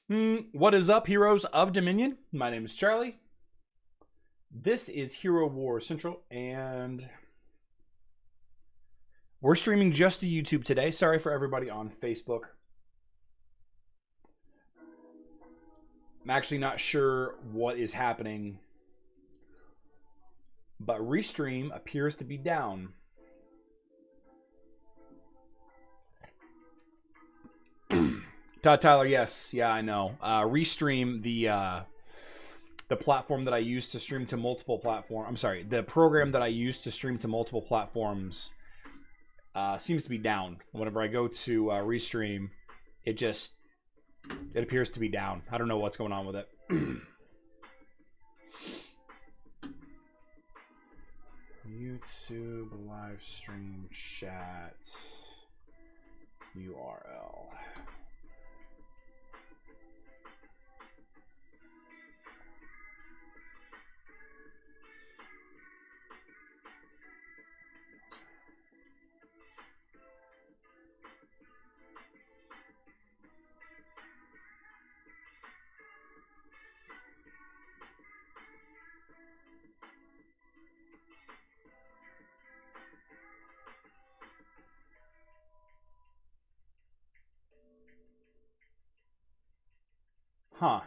What is up, heroes of Dominion? My name is Charlie. This is Hero War Central, and we're streaming just to YouTube today. Sorry for everybody on Facebook. I'm actually not sure what is happening, but Restream appears to be down. Todd Tyler, yes. Yeah, I know. Restream, the platform that I use to stream to multiple platforms. I'm sorry, the program that I use to stream to multiple platforms seems to be down. Whenever I go to Restream, it appears to be down. I don't know what's going on with it. YouTube live stream chat URL. Huh.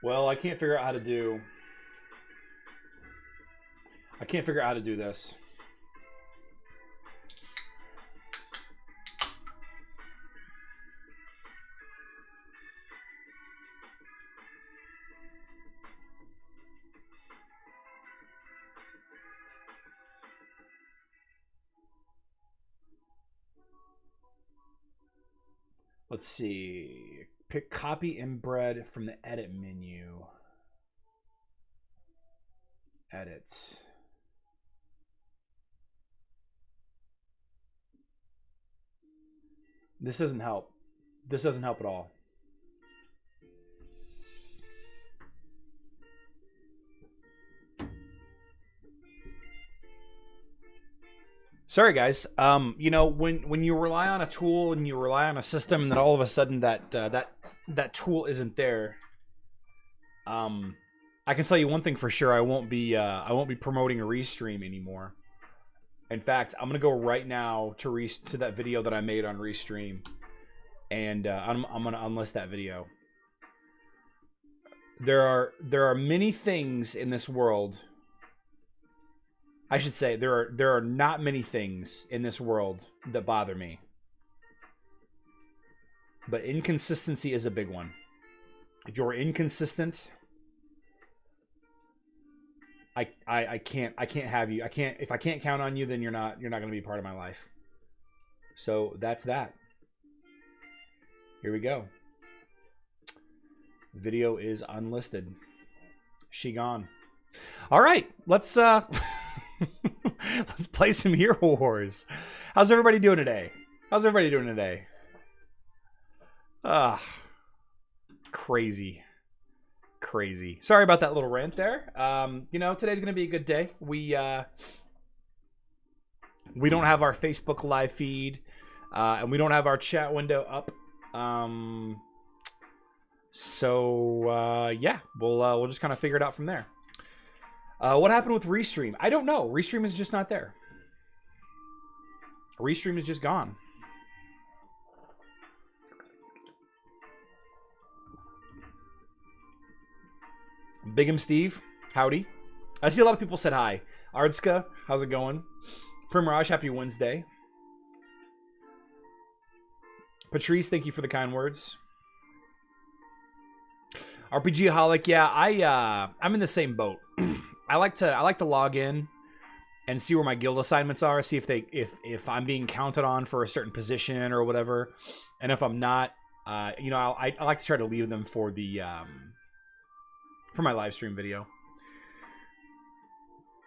Well, I can't figure out how to do this. Let's see. Pick copy embed from the edit menu. Edit. This doesn't help. This doesn't help at all. Sorry, guys. You know, when you rely on a tool and you rely on a system, and then all of a sudden that tool isn't there. I can tell you one thing for sure: I won't be promoting a Restream anymore. In fact, I'm gonna go right now to that video that I made on Restream, and I'm gonna unlist that video. There are many things in this world. I should say there are not many things in this world that bother me. But inconsistency is a big one. If you're inconsistent, I can't have you. If I can't count on you, then you're not going to be part of my life. So that's that. Here we go. Video is unlisted. She gone. All right, let's let's play some Hero Wars. How's everybody doing today? Crazy. Sorry about that little rant there. You know, today's gonna be a good day. We don't have our Facebook live feed, and we don't have our chat window up. Yeah, we'll just kind of figure it out from there. What happened with Restream? I don't know. Restream is just not there. Restream is just gone. Big'em Steve, howdy. I see a lot of people said hi. Ardska, how's it going? Primraj, happy Wednesday. Patrice, thank you for the kind words. RPGaholic, yeah, I'm in the same boat. I like to log in and see where my guild assignments are, see if I'm being counted on for a certain position or whatever, and if I'm not, you know, I like to try to leave them for the for my live stream video.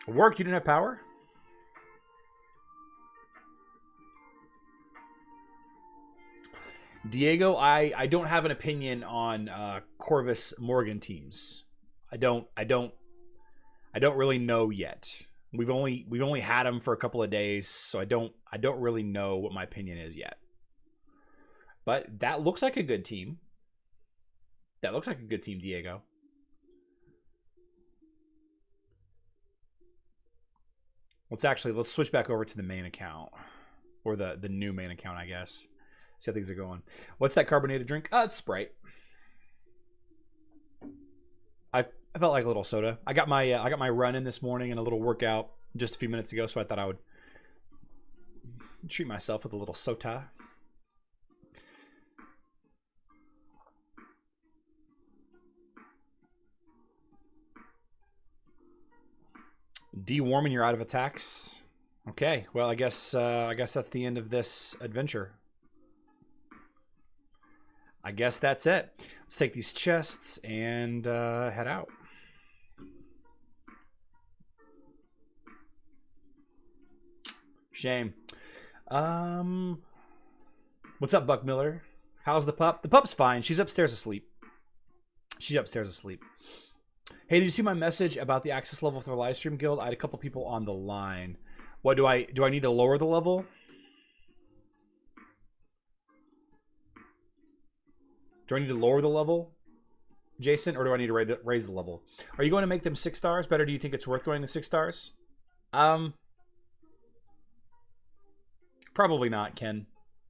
Work, you didn't have power? Diego, I don't have an opinion on Corvus Morgan teams. I don't really know yet. We've only had them for a couple of days, so I don't really know what my opinion is yet. But that looks like a good team. That looks like a good team, Diego. Let's switch back over to the main account, or the new main account, I guess. See how things are going. What's that carbonated drink? It's Sprite. I felt like a little soda. I got my run in this morning and a little workout just a few minutes ago, so I thought I would treat myself with a little soda. Deworming, you're out of attacks. Okay, well, I guess that's the end of this adventure. I guess that's it. Let's take these chests and head out. Shame. What's up, Buck Miller? How's the pup? The pup's fine. She's upstairs asleep. She's upstairs asleep. Hey, did you see my message about the access level for the Livestream Guild? I had a couple people on the line. What do I need to lower the level? Do I need to lower the level, Jason, or do I need to raise the level? Are you going to make them 6 stars? Better, do you think it's worth going to 6 stars? Probably not, Ken.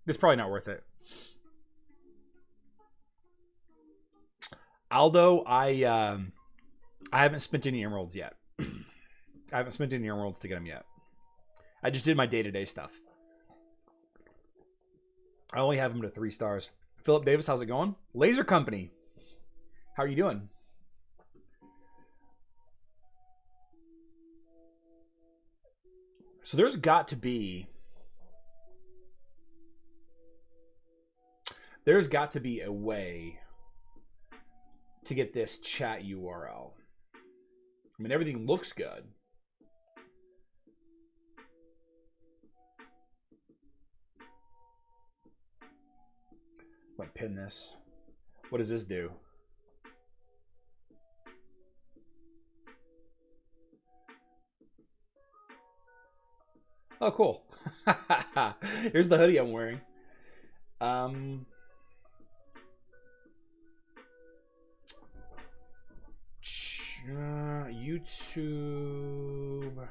It's probably not worth it. Aldo, I haven't spent any emeralds yet. I haven't spent any emeralds to get them yet. I just did my day-to-day stuff. I only have them to 3 stars. Philip Davis, how's it going? Laser Company, how are you doing? So there's got to be a way to get this chat URL. I mean, everything looks good. I'm gonna pin this. What does this do? Oh, cool. Here's the hoodie I'm wearing. YouTube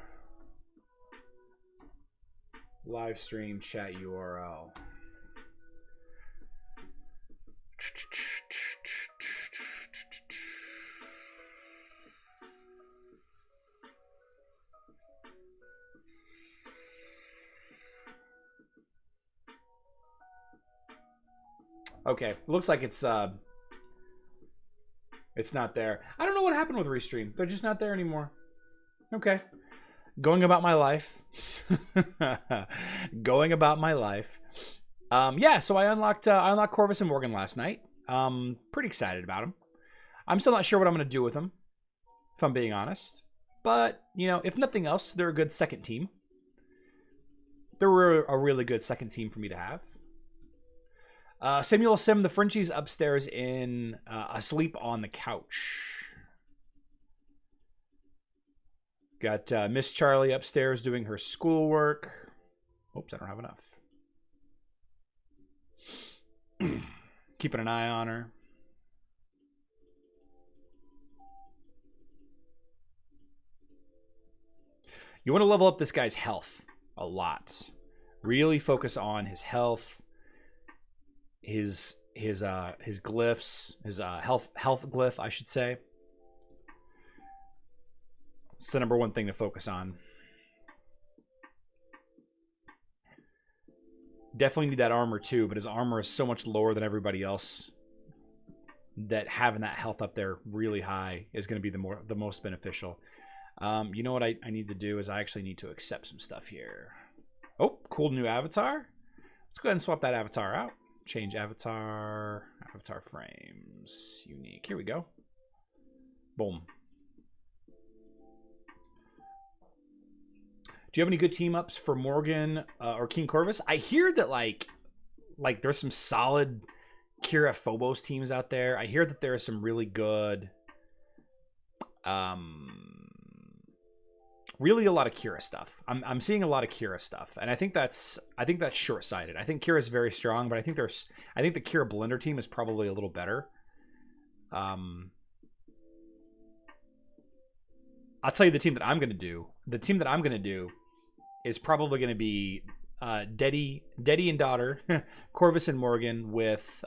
live stream chat URL. Okay, looks like it's not there. I don't know what happened with Restream. They're just not there anymore. Okay. Going about my life. Going about my life. Yeah, so I unlocked Corvus and Morgan last night. Pretty excited about them. I'm still not sure what I'm going to do with them, if I'm being honest. But, you know, if nothing else, they're a good second team. They were a really good second team for me to have. Samuel Sim, the Frenchie's upstairs asleep on the couch. Got Miss Charlie upstairs doing her schoolwork. Oops, I don't have enough. Keeping an eye on her. You want to level up this guy's health a lot. Really focus on his health. His glyphs, his health glyph, I should say. It's the number one thing to focus on. Definitely need that armor too, but his armor is so much lower than everybody else. that having that health up there really high is going to be the most beneficial. You know what I need to do is I actually need to accept some stuff here. Oh, cool new avatar. Let's go ahead and swap that avatar out. Change avatar frames, unique. Here we go. Boom. Do you have any good team ups for Morgan or King Corvus? I hear that like there's some solid Kira Phobos teams out there. I hear that there are some really good, really a lot of Kira stuff. I'm seeing a lot of Kira stuff, and I think that's short-sighted. I think Kira is very strong, but I think the Kira Blender team is probably a little better. I'll tell you the team that I'm gonna do. The team that I'm gonna do is probably gonna be Deddy and daughter, Corvus and Morgan with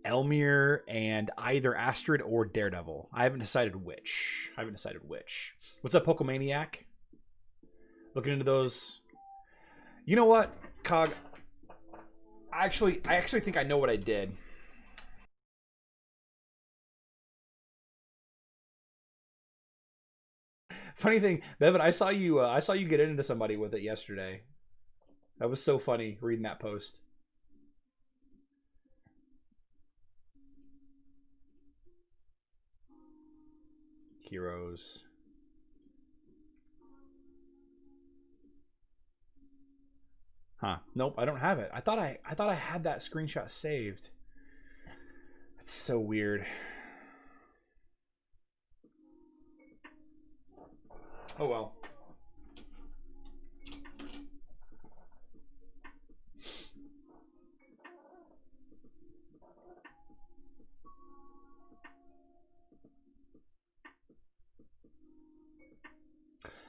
Elmir and either Astrid or Daredevil. I haven't decided which. What's up, Pokemaniac? Looking into those. You know what, Cog? I actually think I know what I did. Funny thing, Bevan, I saw you get into somebody with it yesterday. That was so funny reading that post. Heroes. Huh. Nope, I don't have it. I thought I had that screenshot saved. That's so weird. Oh well.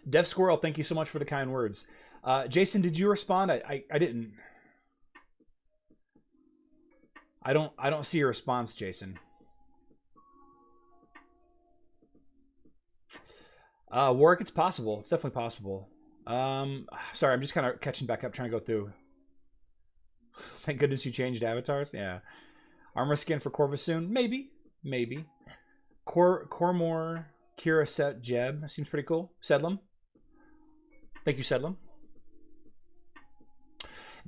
Dev Squirrel, thank you so much for the kind words. Jason, did you respond? I didn't. I don't see a response, Jason. Warwick, it's possible. It's definitely possible. Sorry, I'm just kind of catching back up, trying to go through. Thank goodness you changed avatars. Yeah. Armor skin for Corvus soon? Maybe. Cormor, Kira, Set, Jeb. That seems pretty cool. Sedlum. Thank you, Sedlum.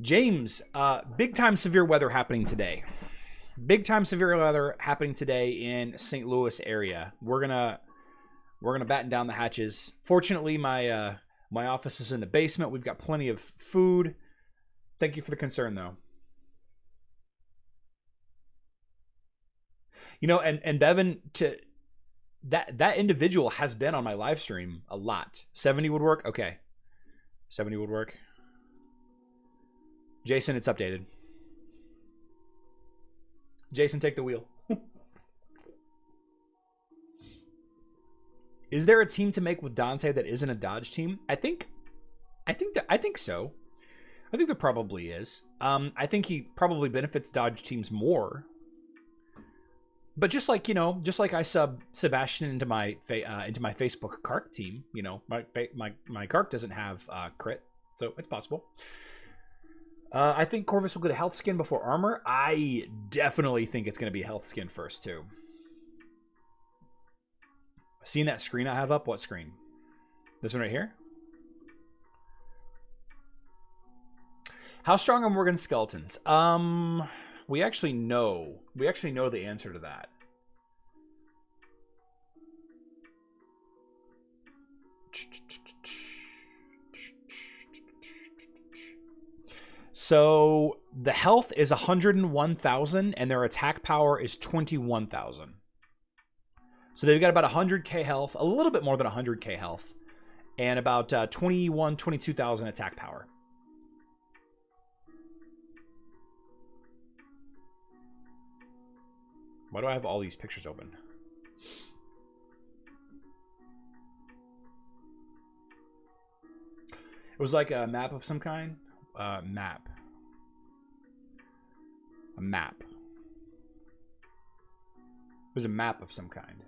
James, big time severe weather happening today. Big time severe weather happening today in St. Louis area. We're gonna batten down the hatches. Fortunately, my office is in the basement. We've got plenty of food. Thank you for the concern, though. You know, and Bevan, to that individual has been on my live stream a lot. 70 would work. Okay, 70 would work. Jason, it's updated. Jason, take the wheel. Is there a team to make with Dante that isn't a dodge team? I think so. I think there probably is. I think he probably benefits dodge teams more. But just like, you know, just like I sub Sebastian into my Facebook Kark team, you know, my Kark doesn't have crit, so it's possible. I think Corvus will get a health skin before armor. I definitely think it's going to be a health skin first, too. Seeing that screen I have up? What screen? This one right here? How strong are Morgan's skeletons? We actually know. We actually know the answer to that. So the health is 101,000 and their attack power is 21,000. So they've got about 100k health, a little bit more than 100k health, and about 22,000 attack power. Why do I have all these pictures open? It was like a map of some kind. Map. A map. It was a map of some kind.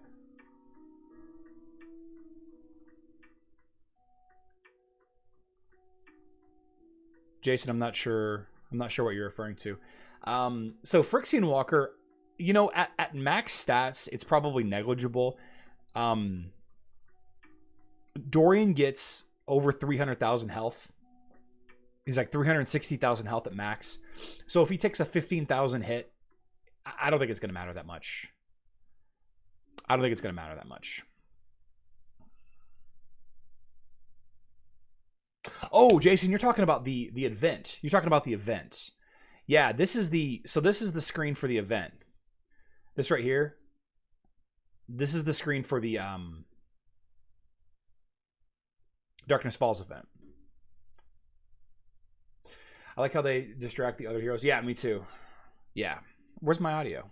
Jason, I'm not sure what you're referring to. So Phyrexian Walker, you know, at max stats, it's probably negligible. Dorian gets over 300,000 health. He's like 360,000 health at max. So if he takes a 15,000 hit, I don't think it's going to matter that much. I don't think it's going to matter that much. Oh, Jason, you're talking about the event. You're talking about the event. Yeah, this is the screen for the event. This right here. This is the screen for the Darkness Falls event. I like how they distract the other heroes. Yeah, me too. Yeah. Where's my audio?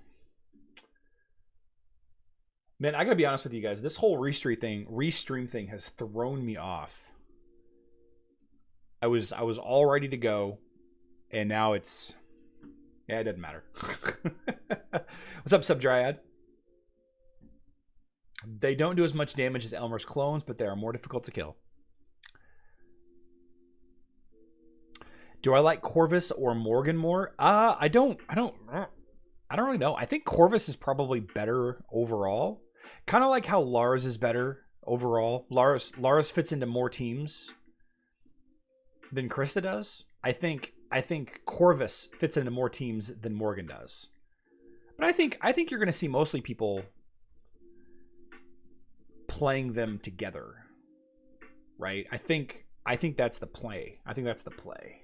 Man, I gotta be honest with you guys. This whole Restream thing has thrown me off. I was all ready to go, and now it's, yeah, it doesn't matter. What's up, Subdryad? They don't do as much damage as Elmer's clones, but they are more difficult to kill. Do I like Corvus or Morgan more? I don't really know. I think Corvus is probably better overall. Kind of like how Lars is better overall. Lars fits into more teams than Krista does. I think Corvus fits into more teams than Morgan does. But I think you're going to see mostly people playing them together, right? I think that's the play. I think that's the play.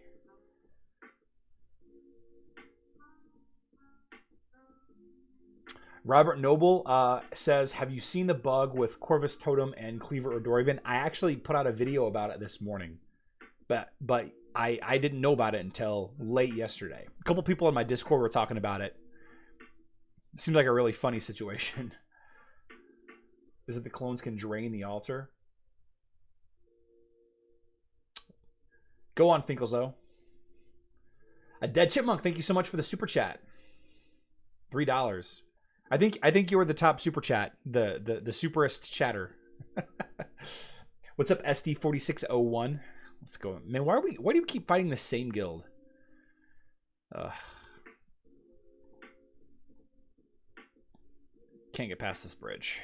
Robert Noble says, have you seen the bug with Corvus Totem and Cleaver or Dorian? I actually put out a video about it this morning, but I didn't know about it until late yesterday. A couple people in my Discord were talking about it. It seems like a really funny situation. Is that the clones can drain the altar? Go on, Finkelzo. A Dead Chipmunk, thank you so much for the super chat. $3. I think you were the top super chat, the superest chatter. What's up, SD4601? Let's go, man. Why do we keep fighting the same guild? Can't get past this bridge.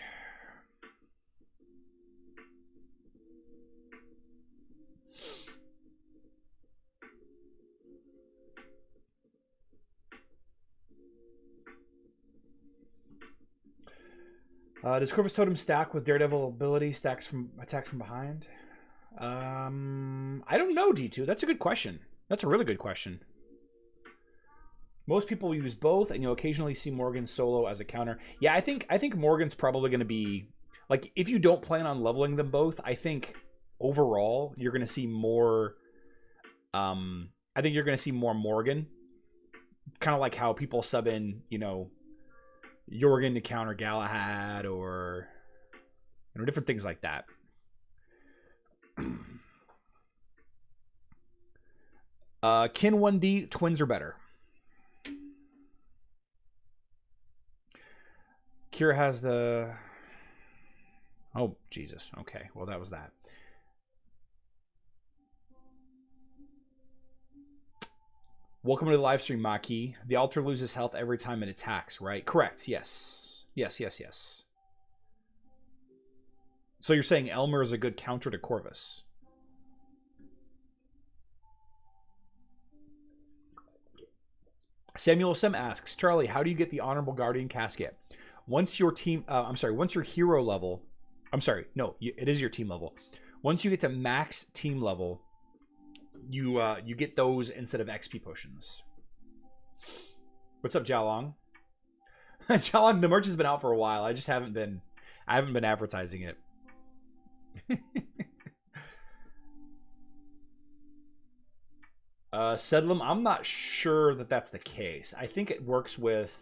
Does Corvus Totem stack with Daredevil ability? Stacks from attacks from behind? I don't know, D2. That's a good question. That's a really good question. Most people use both, and you'll occasionally see Morgan solo as a counter. Yeah, I think Morgan's probably going to be, like, if you don't plan on leveling them both, I think overall you're going to see more. I think you're going to see more Morgan, kind of like how people sub in, you know, Jorgen to counter Galahad, or different things like that. Kin 1D, twins are better. Kira has the... Oh, Jesus. Okay, well, that was that. Welcome to the live stream, Maki. The altar loses health every time it attacks, right? Correct, yes. Yes. So you're saying Elmer is a good counter to Corvus? Samuel Sim asks, Charlie, how do you get the Honorable Guardian casket? Once your team... once your hero level... it is your team level. Once you get to max team level... You get those instead of XP potions. What's up, Jalong? Jalong, the merch has been out for a while. I haven't been advertising it. Sedlum, I'm not sure that that's the case. I think it works with...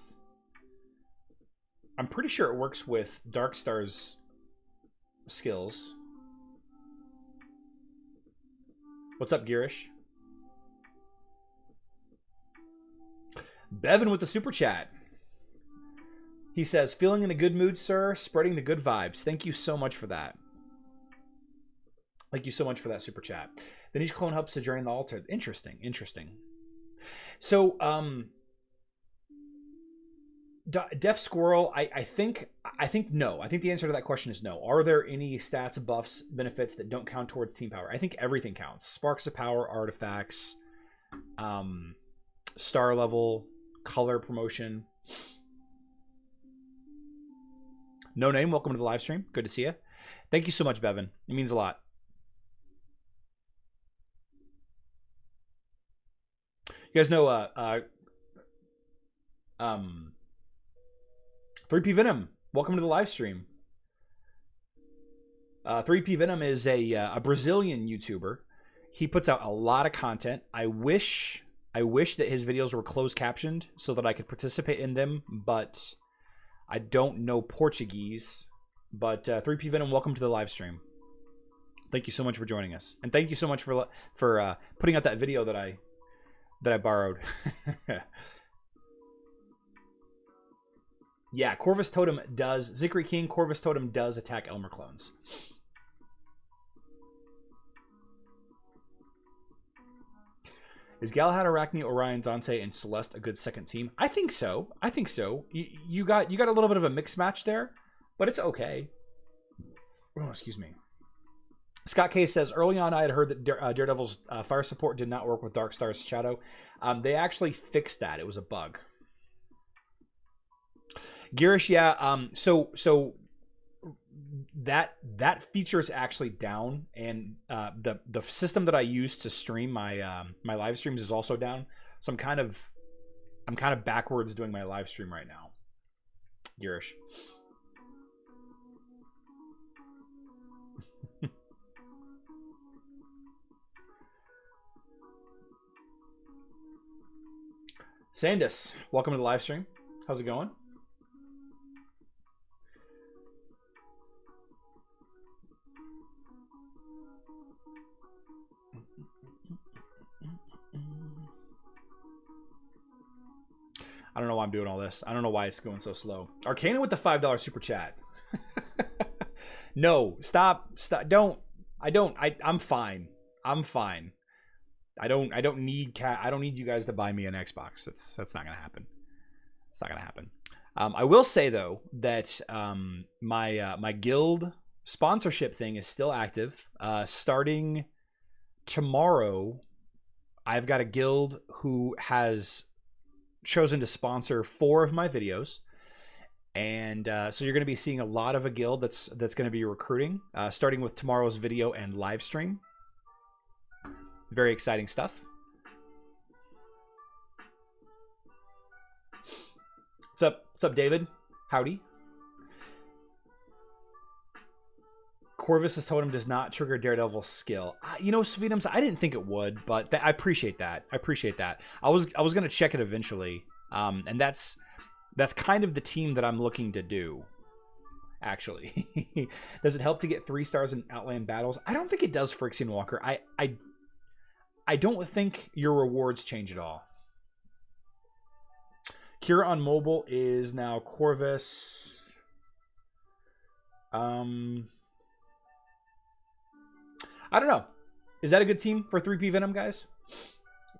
I'm pretty sure it works with Darkstar's skills. What's up, Girish? Bevan with the super chat. He says, feeling in a good mood, sir. Spreading the good vibes. Thank you so much for that. Thank you so much for that super chat. Then each clone helps to drain the altar. Interesting. So, Deaf Squirrel, I think no. I think the answer to that question is no. Are there any stats, buffs, benefits that don't count towards team power? I think everything counts. Sparks of power, artifacts, star level, color promotion. No name, welcome to the live stream. Good to see you. Thank you so much, Bevan. It means a lot. You guys know 3P Venom, welcome to the live stream. 3P Venom is a Brazilian YouTuber. He puts out a lot of content. I wish that his videos were closed captioned so that I could participate in them, but I don't know Portuguese. But 3P Venom, welcome to the live stream. Thank you so much for joining us, and thank you so much for putting out that video that I borrowed. Yeah, Corvus Totem does. Zikri King, Corvus Totem does attack Elmer clones. Is Galahad, Arachne, Orion, Dante, and Celeste a good second team? I think so. I think so. You got a little bit of a mix match there, but it's okay. Oh, excuse me. Scott K says, early on I had heard that Daredevil's fire support did not work with Dark Star's Shadow. They actually fixed that. It was a bug. Girish, yeah. So that feature is actually down, and the system that I use to stream my my live streams is also down. So I'm kind of backwards doing my live stream right now. Girish. Sandus, welcome to the live stream. How's it going? I don't know why I'm doing all this. I don't know why it's going so slow. Arcana with the $5 super chat. No, stop. Don't. I'm fine. I'm fine. I don't need you guys to buy me an Xbox. That's not gonna happen. It's not gonna happen. I will say though that my guild sponsorship thing is still active. Starting tomorrow, I've got a guild who has chosen to sponsor 4 of my videos, and so you're going to be seeing a lot of a guild that's going to be recruiting, starting with tomorrow's video and live stream. Very exciting stuff. What's up, David? Howdy. Corvus's totem does not trigger Daredevil's skill. You know, Sweetums, I didn't think it would, but I appreciate that. I appreciate that. I was going to check it eventually, and that's kind of the team that I'm looking to do, actually. Does it help to get 3 stars in Outland battles? I don't think it does for Ixion Walker. I don't think your rewards change at all. Kira on mobile is now Corvus. I don't know. Is that a good team for 3P Venom, guys?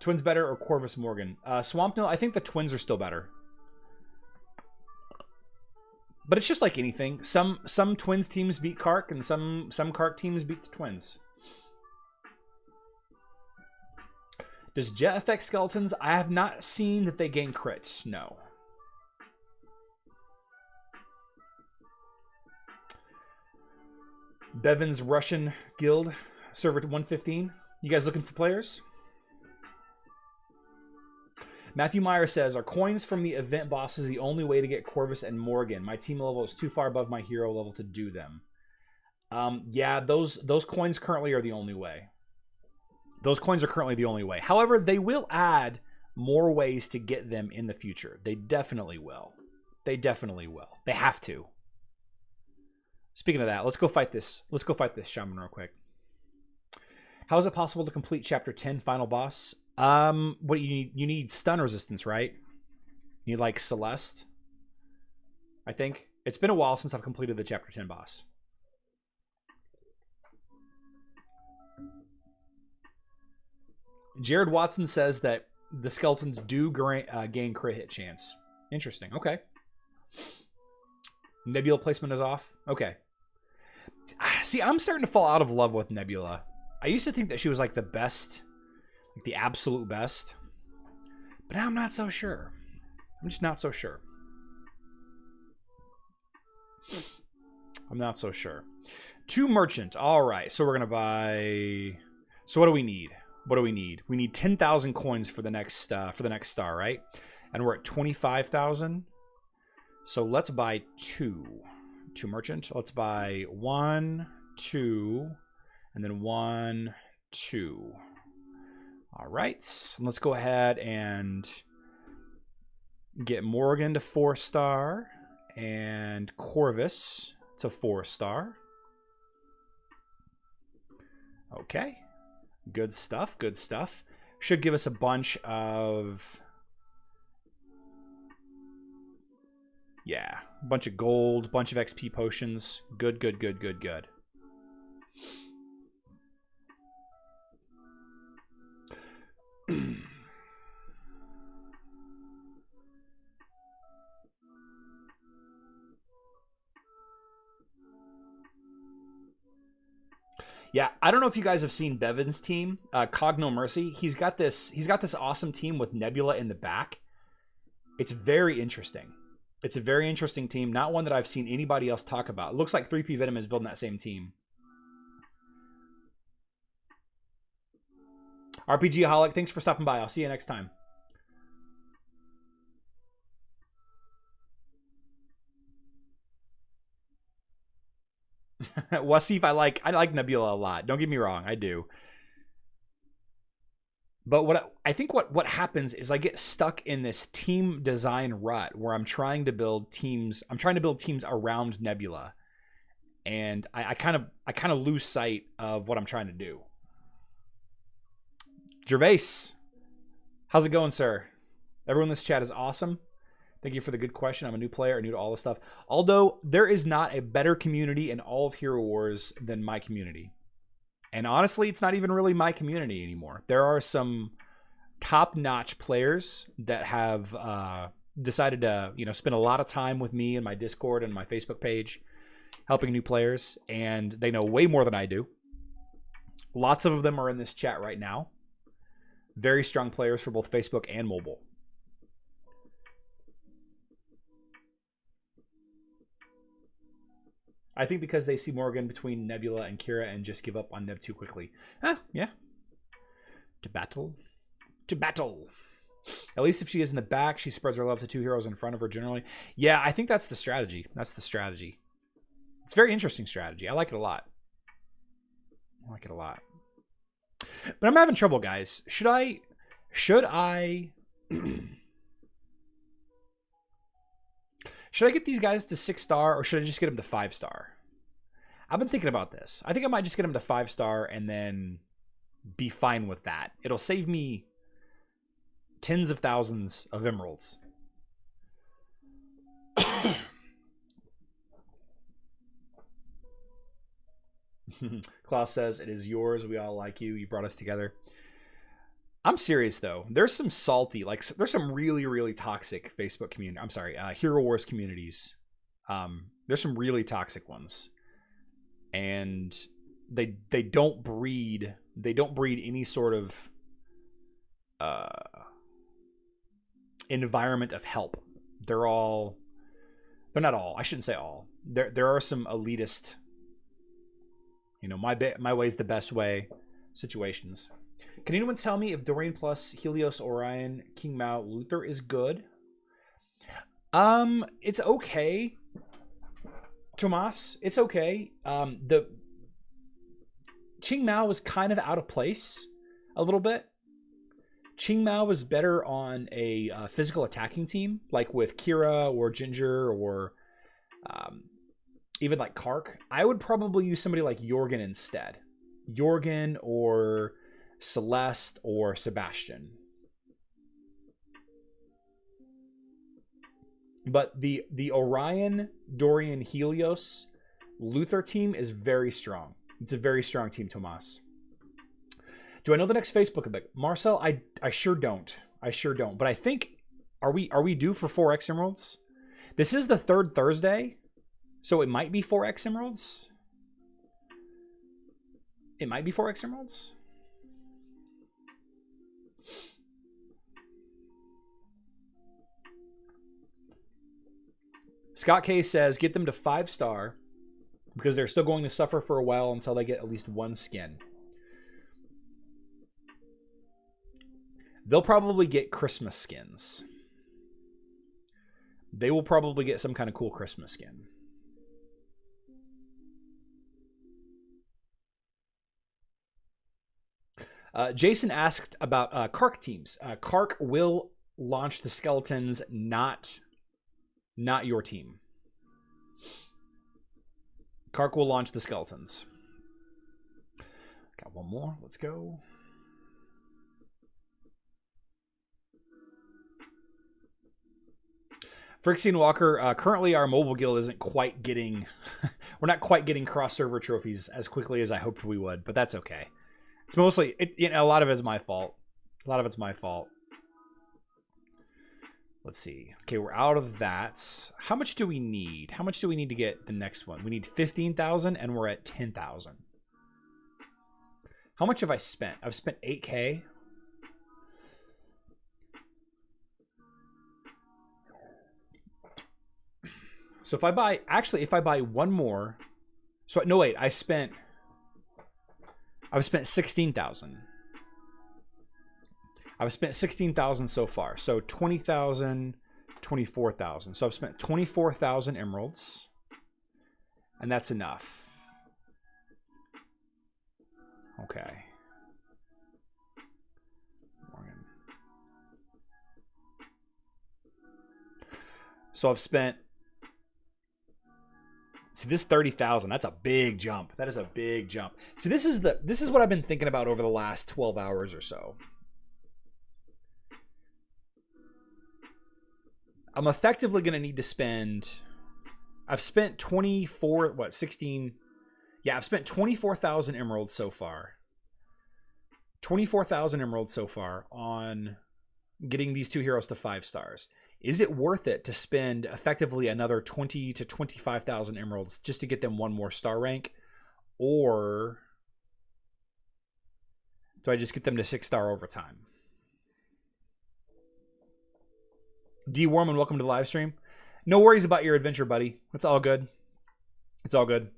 Twins better or Corvus Morgan? Swampnil, I think the Twins are still better. But it's just like anything. Some Twins teams beat Kark, and some Kark teams beat the Twins. Does Jet affect skeletons? I have not seen that they gain crits. No. Bevan's Russian guild. Server 115. You guys looking for players? Matthew Meyer says, are coins from the event bosses the only way to get Corvus and Morgan? My team level is too far above my hero level to do them. Yeah, those coins currently are the only way. Those coins are currently the only way. However, they will add more ways to get them in the future. They definitely will. They definitely will. They have to. Speaking of that, let's go fight this. Let's go fight this shaman real quick. How is it possible to complete chapter 10 final boss? What you need stun resistance, right? You need like Celeste. I think it's been a while since I've completed the chapter 10 boss. Jared Watson says that the skeletons do gain crit hit chance. Interesting. Okay. Nebula placement is off? Okay. See, I'm starting to fall out of love with Nebula. I used to think that she was like the best, like the absolute best. But now I'm not so sure. I'm just not so sure. I'm not so sure. 2 merchant. All right. So we're going to buy... So what do we need? What do we need? We need 10,000 coins for the next star, right? And we're at 25,000. So let's buy 2. 2 merchant. Let's buy 1, 2, and then 1, 2. All right. So let's go ahead and get Morrigan to 4-star and Corvus to 4-star. Okay. Good stuff. Good stuff. Should give us a bunch of... Yeah. A bunch of gold. Bunch of XP potions. Good, good, good, good, good. Yeah, I don't know if you guys have seen Bevan's team, Cogno Mercy. He's got this awesome team with Nebula in the back. It's very interesting. It's a very interesting team, not one that I've seen anybody else talk about. It looks like 3P Venom is building that same team. RPG Holic, thanks for stopping by. I'll see you next time. Wasif, I like Nebula a lot. Don't get me wrong, I do. But I think what happens is I get stuck in this team design rut where I'm trying to build teams. I'm trying to build teams around Nebula, and I kind of lose sight of what I'm trying to do. Gervais, how's it going, sir? Everyone in this chat is awesome. Thank you for the good question. I'm a new player, new to all this stuff. Although there is not a better community in all of Hero Wars than my community. And honestly, it's not even really my community anymore. There are some top-notch players that have decided to, spend a lot of time with me in my Discord and my Facebook page, helping new players, and they know way more than I do. Lots of them are in this chat right now. Very strong players for both Facebook and mobile. I think because they see Morgan between Nebula and Kira and just give up on Neb too quickly. Yeah. To battle. To battle. At least if she is in the back, she spreads her love to 2 heroes in front of her generally. Yeah, I think that's the strategy. That's the strategy. It's a very interesting strategy. I like it a lot. I like it a lot. But I'm having trouble, guys. Should I should I get these guys to 6-star or should I just get them to 5-star? I've been thinking about this. I think I might just get them to 5-star and then be fine with that. It'll save me tens of thousands of emeralds. Klaus says, it is yours. We all like you. You brought us together. I'm serious, though. There's some salty, there's some really, really toxic Facebook community. I'm sorry, Hero Wars communities. There's some really toxic ones. And they don't breed any sort of environment of help. They're not all. I shouldn't say all. There are some elitist, my way's the best way situations. Can anyone tell me if Dorian plus Helios, Orion, King Mao, Luther is good? It's okay. Tomas, it's okay. The Qing Mao was kind of out of place a little bit. Qing Mao was better on a physical attacking team, like with Kira or Ginger or even like Kark. I would probably use somebody like Jorgen instead. Jorgen or Celeste or Sebastian. But the Orion, Dorian, Helios, Luther team is very strong. It's a very strong team, Tomas. Do I know the next Facebook event? Marcel, I sure don't. I sure don't. But I think, are we due for 4X Emeralds? This is the 3rd Thursday. So it might be 4x emeralds. It might be 4x emeralds. Scott K says, get them to 5-star because they're still going to suffer for a while until they get at least one skin. They'll probably get Christmas skins. They will probably get some kind of cool Christmas skin. Jason asked about Kark teams. Kark will launch the skeletons, not your team. Kark will launch the skeletons. Got one more. Let's go. Frixian Walker, currently our mobile guild isn't quite getting... we're not quite getting cross-server trophies as quickly as I hoped we would, but that's okay. It's mostly... a lot of it's my fault. A lot of it's my fault. Let's see. Okay, we're out of that. How much do we need? How much do we need to get the next one? We need 15,000 and we're at 10,000. How much have I spent? I've spent 8K. So if I buy, actually, if I buy one more, so no, wait, I've spent 16,000. I've spent 16,000 so far. So 20,000, 24,000. So I've spent 24,000 emeralds, and that's enough. Okay. Morgan. So I've spent. See, this 30,000, that's a big jump. That is a big jump. See, this is what I've been thinking about over the last 12 hours or so. I'm effectively going to need to spend... I've spent 16... Yeah, I've spent 24,000 emeralds so far. 24,000 emeralds so far on getting these two heroes to 5 stars. Is it worth it to spend effectively another 20 to 25,000 emeralds just to get them one more star rank? Or do I just get them to 6-star over time? D. Warman, welcome to the live stream. No worries about your adventure, buddy. It's all good. It's all good.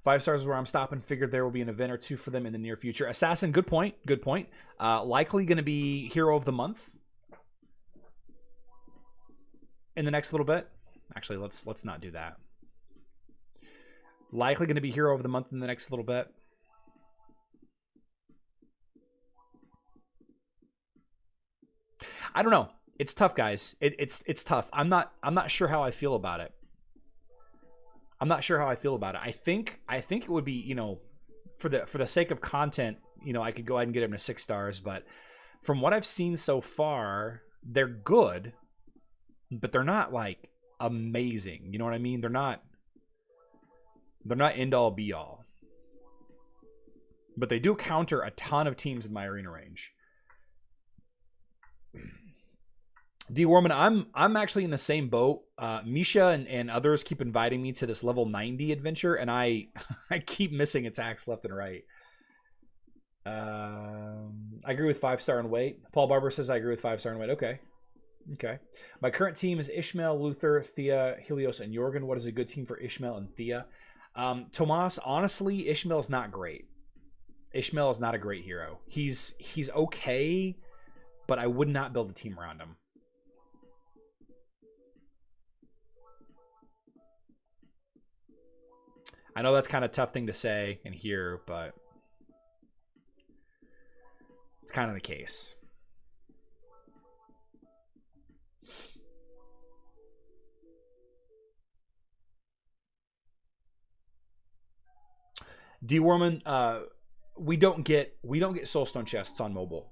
5 stars is where I'm stopping. Figured there will be an event or two for them in the near future. Assassin, good point. Good point. Likely going to be Hero of the Month in the next little bit. Actually, let's not do that. Likely going to be Hero of the Month in the next little bit. I don't know. It's tough, guys. It's tough. I'm not sure how I feel about it. I'm not sure how I feel about it. I think it would be, you know, for the sake of content, you know, I could go ahead and get them to 6 stars, but from what I've seen so far, they're good, but they're not like amazing. You know what I mean? They're not end all be all. But they do counter a ton of teams in my arena range. D. Warman, I'm actually in the same boat. Misha and others keep inviting me to this level 90 adventure, and I keep missing attacks left and right. I agree with 5-star and weight. Paul Barber says I agree with 5-star and weight. Okay. Okay. My current team is Ishmael, Luther, Thea, Helios, and Jorgen. What is a good team for Ishmael and Thea? Tomas, honestly, Ishmael is not great. Ishmael is not a great hero. He's okay, but I would not build a team around him. I know that's kind of a tough thing to say and hear, but it's kind of the case. D. Warman, we don't get soulstone chests on mobile.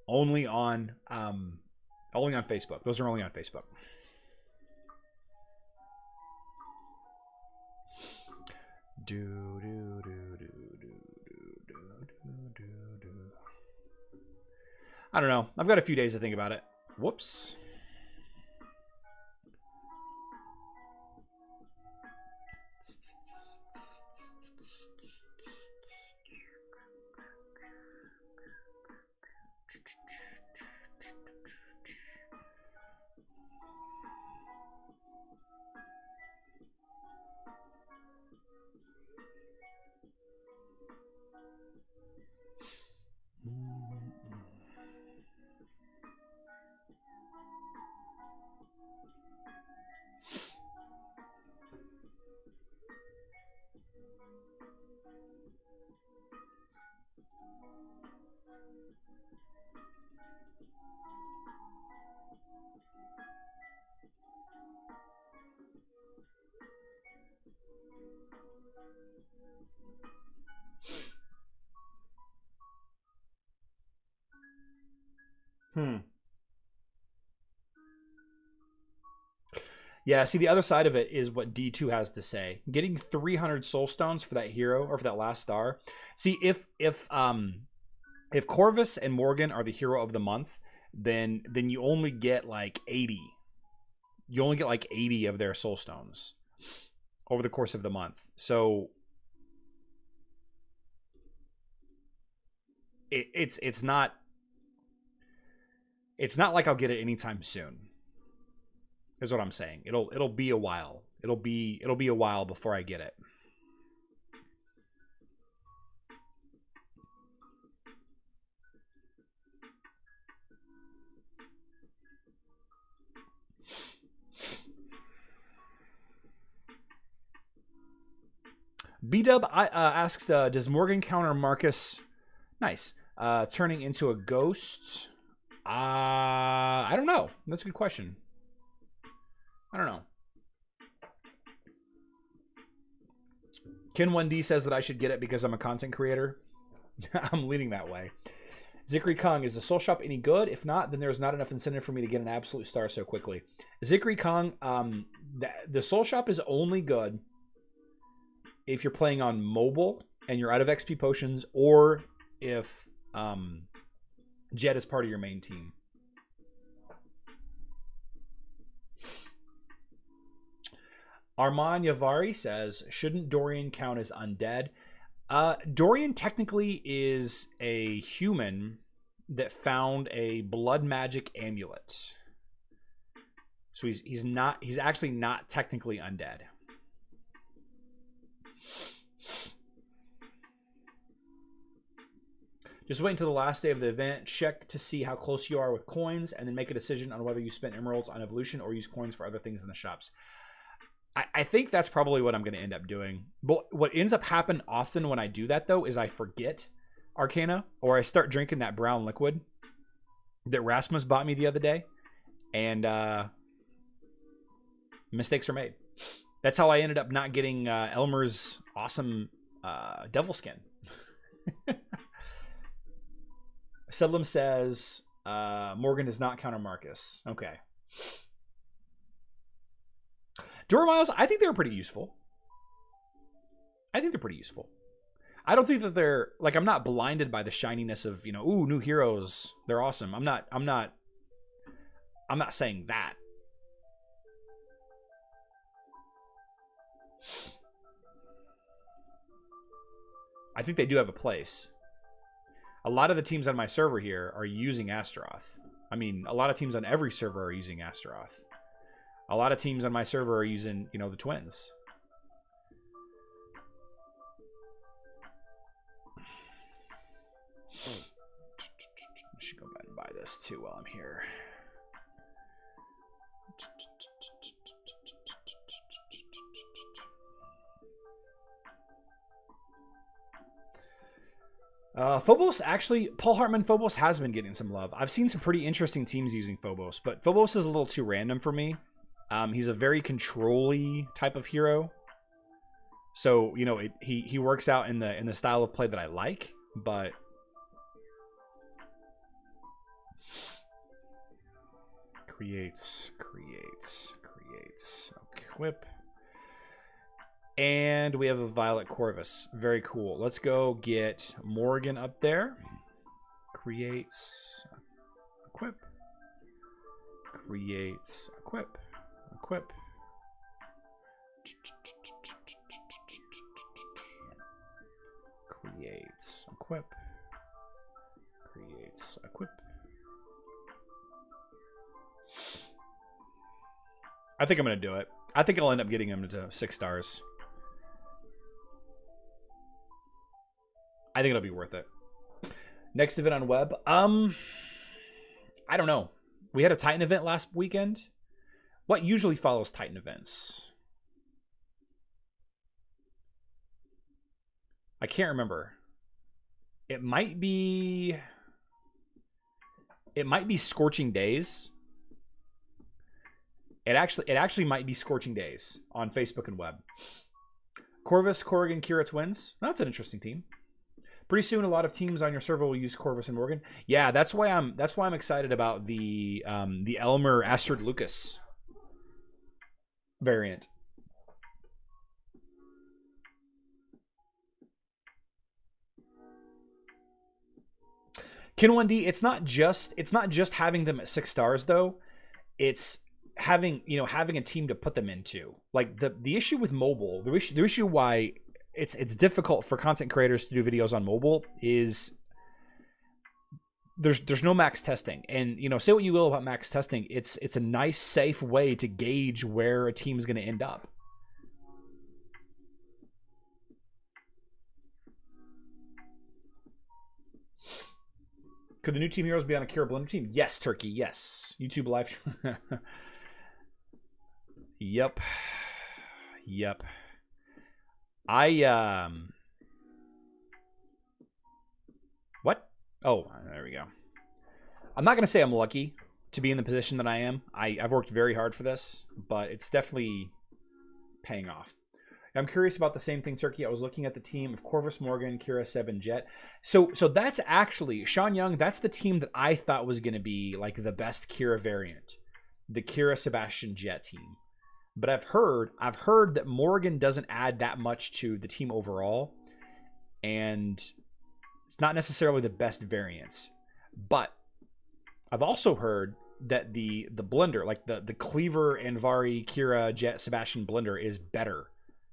Only on Facebook. Those are only on Facebook. I don't know. I've got a few days to think about it. Whoops. Yeah, see, the other side of it is what D2 has to say. Getting 300 soul stones for that hero or for that last star. See, if Corvus and Morgan are the hero of the month, then you only get like 80. You only get like 80 of their soul stones over the course of the month. So it's not like I'll get it anytime soon. Is what I'm saying. It'll be a while. It'll be a while before I get it. B-Dub asks, does Morgan counter Marcus? Nice. Turning into a ghost? I don't know. That's a good question. I don't know. Ken1D says that I should get it because I'm a content creator. I'm leaning that way. Zikri Kong, is the Soul Shop any good? If not, then there's not enough incentive for me to get an absolute star so quickly. Zikri Kong, the Soul Shop is only good if you're playing on mobile and you're out of XP potions, or if Jet is part of your main team. Arman Yavari says, shouldn't Dorian count as undead? Dorian technically is a human that found a blood magic amulet. So he's actually not technically undead. Just wait until the last day of the event, check to see how close you are with coins, and then make a decision on whether you spend emeralds on evolution or use coins for other things in the shops. I think that's probably what I'm going to end up doing. But what ends up happening often when I do that, though, is I forget Arcana, or I start drinking that brown liquid that Rasmus bought me the other day, and mistakes are made. That's how I ended up not getting Elmer's awesome devil skin. Sedlum says, Morgan does not counter Marcus. Okay. Duramiles, I think they're pretty useful. I don't think that they're, like, I'm not blinded by the shininess of, you know, ooh, new heroes. They're awesome. I'm not saying that. I think they do have a place. A lot of the teams on my server here are using Astaroth. I mean, a lot of teams on every server are using Astaroth. A lot of teams on my server are using, you know, the twins. I should go back and buy this too while I'm here. Phobos, actually, Paul Hartman, Phobos has been getting some love. I've seen some pretty interesting teams using Phobos, but Phobos is a little too random for me. He's a very control-y type of hero. So, you know, he works out in the style of play that I like, but creates, equip. And we have a Violet Corvus. Very cool. Let's go get Morgan up there. Creates, equip. Create, equip, equip. Creates, equip. Creates, equip. I think I'm going to do it. I think I'll end up getting him to 6 stars. I think it'll be worth it. Next event on web. I don't know. We had a Titan event last weekend. What usually follows Titan events? I can't remember. It might be Scorching Days. It actually might be Scorching Days on Facebook and web. Corvus, Morrigan, Kira twins. That's an interesting team. Pretty soon, a lot of teams on your server will use Corvus and Morrigan. Yeah, that's why I'm excited about the Elmer Astrid Lucas variant. Kin 1D, it's not just having them at 6 stars though. It's having a team to put them into. Like the issue with mobile, the issue why it's difficult for content creators to do videos on mobile is there's no max testing. And say what you will about max testing, it's a nice safe way to gauge where a team is going to end up. Could the new Team Heroes be on a Kira Blender team? Yes, Turkey. Yes. YouTube live. Yep. What? Oh, there we go. I'm not going to say I'm lucky to be in the position that I am. I've worked very hard for this, but it's definitely paying off. I'm curious about the same thing, Turkey. I was looking at the team of Corvus, Morgan, Kira, Seb, and Jet. So that's actually, Sean Young, that's the team that I thought was going to be like the best Kira variant. The Kira, Sebastian, Jet team. But I've heard that Morgan doesn't add that much to the team overall. And it's not necessarily the best variance. But I've also heard that the blender, like the Cleaver, Anvari, Kira, Jet, Sebastian blender is better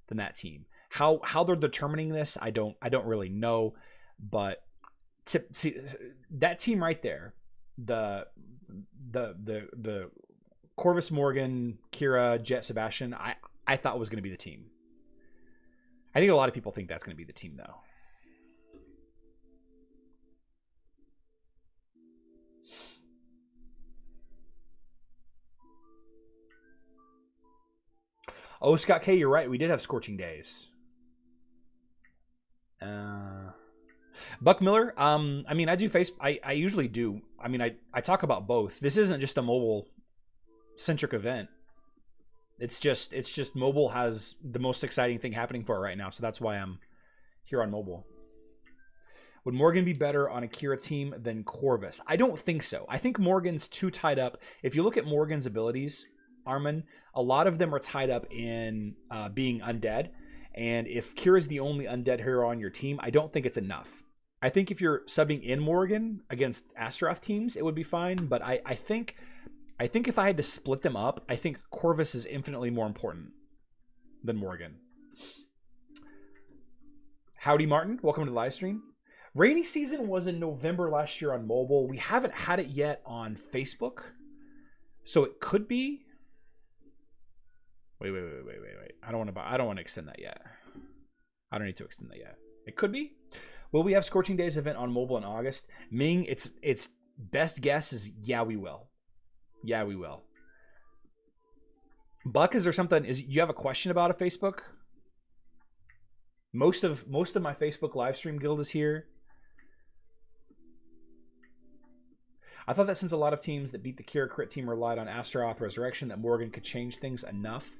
than that team. How they're determining this, I don't really know, but to see that team right there, the Corvus, Morgan, Kira, Jet, Sebastian, I thought was going to be the team. I think a lot of people think that's going to be the team though. Oh, Scott K, you're right. We did have Scorching Days. Buck Miller. I mean, I do I usually do. I mean, I talk about both. This isn't just a mobile centric event. It's just mobile has the most exciting thing happening for it right now. So that's why I'm here on mobile. Would Morgan be better on a Kira team than Corvus? I don't think so. I think Morgan's too tied up. If you look at Morgan's abilities, Armin, a lot of them are tied up in being undead. And if Kira's the only undead hero on your team, I don't think it's enough. I think if you're subbing in Morgan against Astaroth teams, it would be fine. But I think if I had to split them up, I think Corvus is infinitely more important than Morgan. Howdy, Martin. Welcome to the live stream. Rainy season was in November last year on mobile. We haven't had it yet on Facebook. So it could be. Wait. I don't want to extend that yet. I don't need to extend that yet. It could be. Will we have Scorching Days event on mobile in August? Ming, its best guess is yeah, we will. Yeah, we will. Buck, is there something? You have a question about a Facebook? Most of my Facebook live stream guild is here. I thought that since a lot of teams that beat the Kira crit team relied on Astaroth Resurrection, that Morgan could change things enough.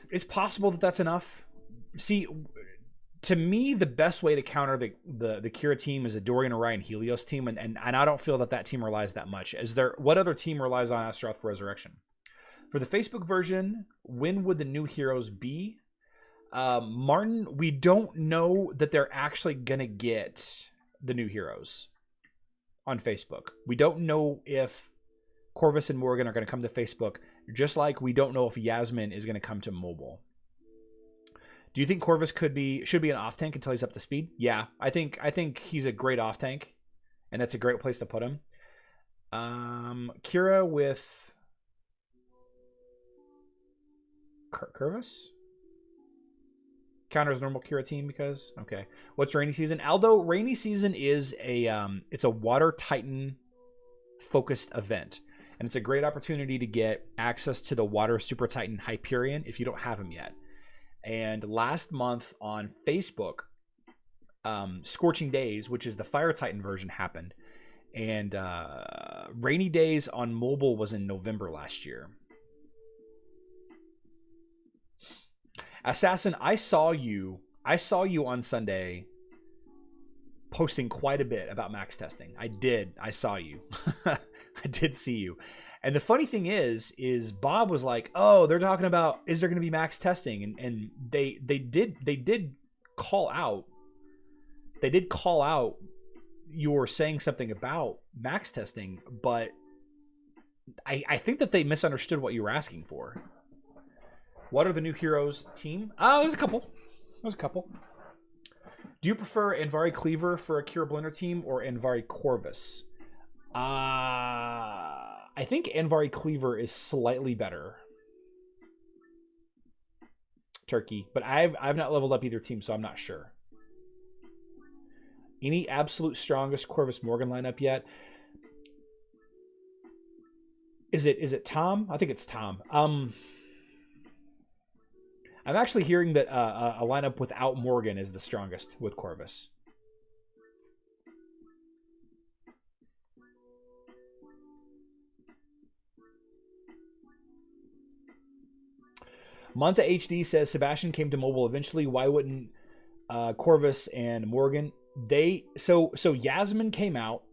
It's possible that that's enough. See, to me, the best way to counter the Kira team is a Dorian, Orion, Helios team, and I don't feel that team relies that much. What other team relies on Astaroth Resurrection? For the Facebook version, when would the new heroes be? Martin, we don't know that they're actually gonna get the new heroes. on Facebook. We don't know if Corvus and Morgan are going to come to Facebook, just like we don't know if Yasmin is going to come to mobile. Do you think Corvus should be an off tank until he's up to speed? Yeah, I think he's a great off tank, and that's a great place to put him. Kira with Corvus counters normal Kira team because okay. What's rainy season? Aldo, rainy season is it's a water titan focused event. And it's a great opportunity to get access to the Water Super Titan Hyperion if you don't have him yet. And last month on Facebook, Scorching Days, which is the Fire Titan version, happened. And Rainy Days on mobile was in November last year. Assassin, I saw you on Sunday posting quite a bit about max testing. I saw you. I did see you. And the funny thing is Bob was like, oh, they're talking about, is there going to be max testing? And they did call out you were saying something about max testing, but I think that they misunderstood what you were asking for. What are the new heroes team? There's a couple. Do you prefer Anvari Cleaver for a Kira Blender team or Anvari Corvus? I think Anvari Cleaver is slightly better. Turkey, but I've not leveled up either team, so I'm not sure. Any absolute strongest Corvus Morgan lineup yet? Is it Tom? I think it's Tom. I'm actually hearing that a lineup without Morgan is the strongest with Corvus. Monta HD says Sebastian came to mobile eventually. Why wouldn't Corvus and Morgan? So Yasmin came out.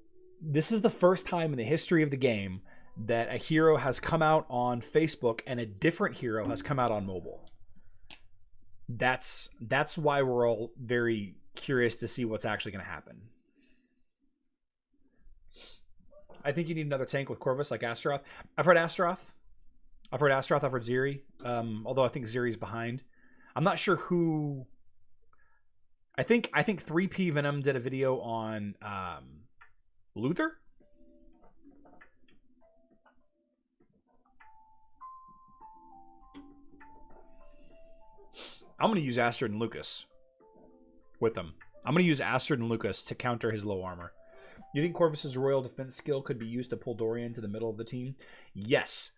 This is the first time in the history of the game that a hero has come out on Facebook and a different hero has come out on mobile. That's why we're all very curious to see what's actually going to happen. I think you need another tank with Corvus like Astaroth. I've heard Astaroth. I've heard Ziri. Although I think Ziri's behind. I'm not sure who. I think 3P Venom did a video on Luther. I'm going to use Astrid and Lucas with them. I'm going to use Astrid and Lucas to counter his low armor. You think Corvus's royal defense skill could be used to pull Dorian to the middle of the team? Yes.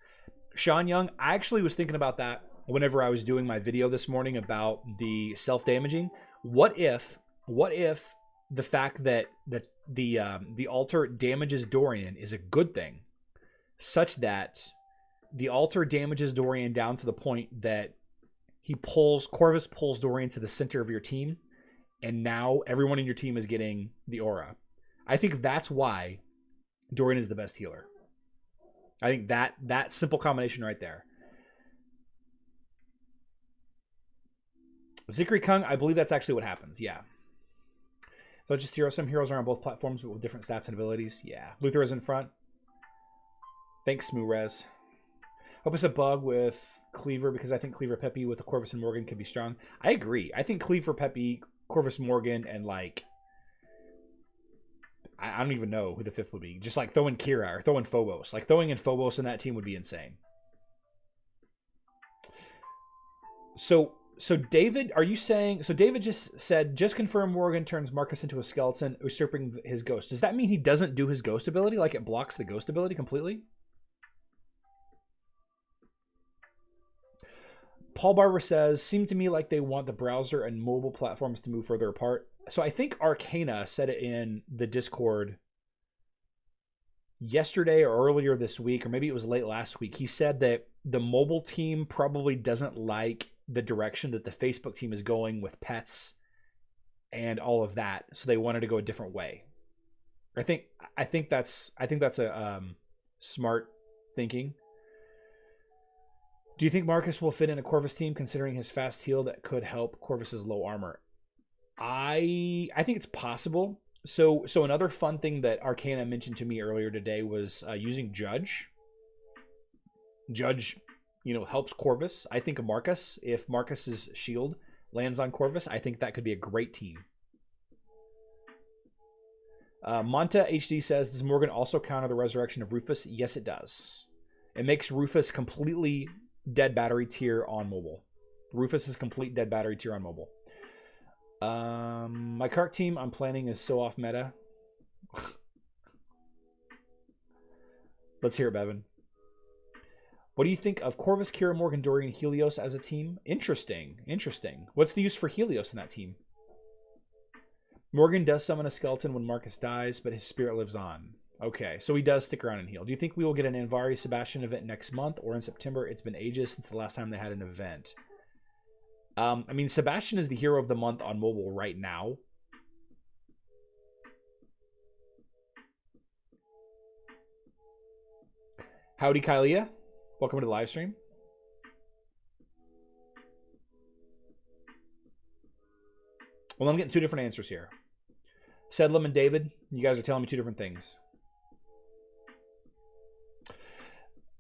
Sean Young, I actually was thinking about that whenever I was doing my video this morning about the self-damaging. What if the fact that the altar damages Dorian is a good thing, such that the altar damages Dorian down to the point that Corvus pulls Dorian to the center of your team, and now everyone in your team is getting the aura. I think that's why Dorian is the best healer. I think that simple combination right there. Zikri Kung, I believe that's actually what happens. Yeah. So just some heroes are on both platforms, but with different stats and abilities. Yeah. Luther is in front. Thanks, Smoorez. Hope it's a bug with Cleaver because I think Cleaver Peppy with the Corvus and Morgan could be strong. I agree. I think Cleaver Peppy, Corvus Morgan, and like I don't even know who the fifth would be. Just like throwing Kira or throwing Phobos. Like throwing in Phobos in that team would be insane. So David, are you saying... So David just said, just confirm Morgan turns Marcus into a skeleton, usurping his ghost. Does that mean he doesn't do his ghost ability? Like it blocks the ghost ability completely? Paul Barber says, seemed to me like they want the browser and mobile platforms to move further apart. So I think Arcana said it in the Discord yesterday or earlier this week, or maybe it was late last week. He said that the mobile team probably doesn't like the direction that the Facebook team is going with pets and all of that, so they wanted to go a different way. I think that's a smart thinking. Do you think Marcus will fit in a Corvus team considering his fast heal that could help Corvus's low armor? I think it's possible. So another fun thing that Arcana mentioned to me earlier today was using Judge. Judge, helps Corvus. I think of Marcus. If Marcus's shield lands on Corvus, I think that could be a great team. Monta HD says, does Morgan also counter the resurrection of Rufus? Yes, it does. It makes Rufus completely dead battery tier on mobile. Rufus is complete dead battery tier on mobile. My cart team I'm planning is so off meta. Let's hear it, Bevan. What do you think of Corvus, Kira, Morgan, Dorian, Helios as a team? Interesting. What's the use for Helios in that team? Morgan does summon a skeleton when Marcus dies, but his spirit lives on. Okay, so he does stick around and heal. Do you think we will get an Anvari Sebastian event next month or in September? It's been ages since the last time they had an event. I mean, Sebastian is the hero of the month on mobile right now. Howdy, Kylia. Welcome to the live stream. Well, I'm getting two different answers here. Sedlum and David, you guys are telling me two different things.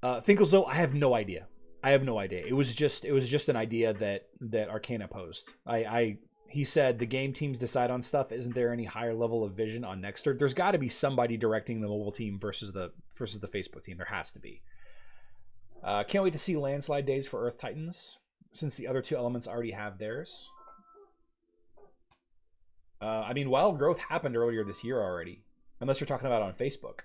Finkelzo, I have no idea. It was just an idea that Arcana posed. He said the game teams decide on stuff. Isn't there any higher level of vision on Nexter? There's got to be somebody directing the mobile team versus the Facebook team. There has to be. Can't wait to see landslide days for Earth Titans, since the other two elements already have theirs. I mean, wild growth happened earlier this year already, unless you're talking about on Facebook.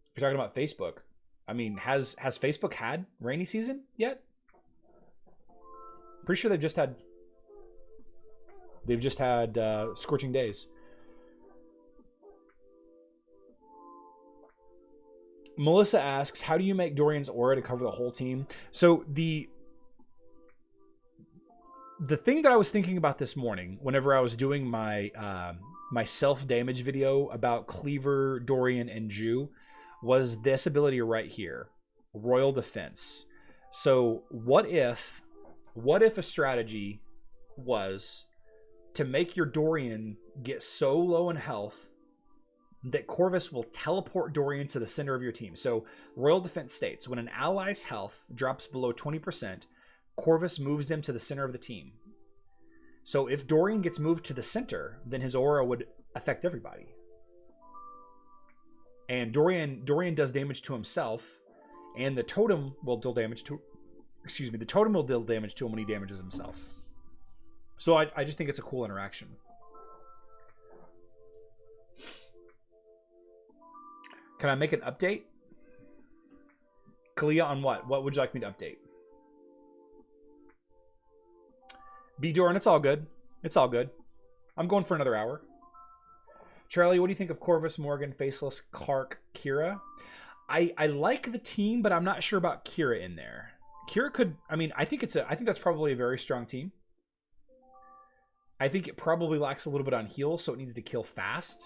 If you're talking about Facebook, I mean, has Facebook had rainy season yet? Pretty sure they've just had scorching days. Melissa asks, how do you make Dorian's aura to cover the whole team? So the thing that I was thinking about this morning, whenever I was doing my my self-damage video about Cleaver, Dorian, and Jew, was this ability right here, Royal Defense. So what if a strategy was to make your Dorian get so low in health that Corvus will teleport Dorian to the center of your team? So Royal Defense states, when an ally's health drops below 20%, Corvus moves them to the center of the team. So if Dorian gets moved to the center, then his aura would affect everybody. And Dorian does damage to himself, and the totem will deal damage to... Excuse me, the totem will deal damage to him when he damages himself. So I just think it's a cool interaction. Can I make an update? Kalia, on what? What would you like me to update? B. Doran, it's all good. It's all good. I'm going for another hour. Charlie, what do you think of Corvus, Morgan, Faceless, Kark, Kira? I like the team, but I'm not sure about Kira in there. Kira could... I mean, I think that's probably a very strong team. I think it probably lacks a little bit on heal, so it needs to kill fast.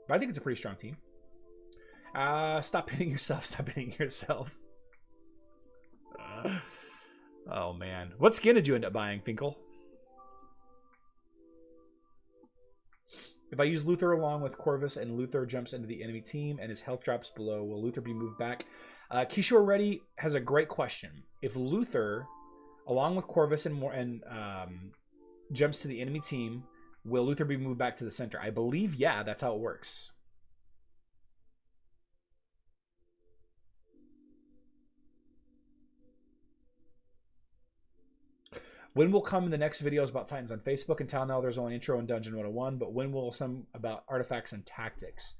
But I think it's a pretty strong team. Stop hitting yourself. Stop hitting yourself. Oh, man. What skin did you end up buying, Finkel? If I use Luther along with Corvus and Luther jumps into the enemy team and his health drops below, will Luther be moved back? Kishore Reddy has a great question. If Luther, along with Corvus and jumps to the enemy team, will Luther be moved back to the center? I believe, yeah, that's how it works. When will come in the next videos about Titans on Facebook? Until now, there's only intro and Dungeon 101, but when will some about artifacts and tactics?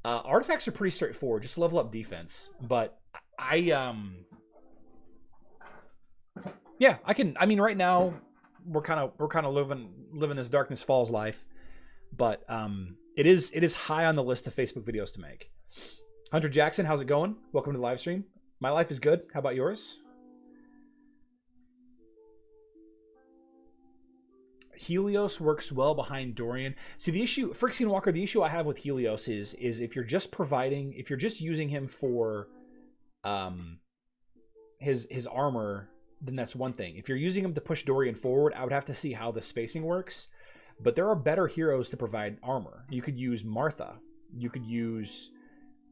Artifacts are pretty straightforward. Just level up defense. But yeah, I can. I mean, right now we're kind of living this Darkness Falls life, but it is high on the list of Facebook videos to make. Hunter Jackson, how's it going? Welcome to the live stream. My life is good. How about yours? Helios works well behind Dorian. See, the issue, Frixian Walker, the issue I have with Helios is if you're just using him for his armor, then that's one thing. If you're using them to push Dorian forward, I would have to see how the spacing works. But there are better heroes to provide armor. You could use Martha. You could use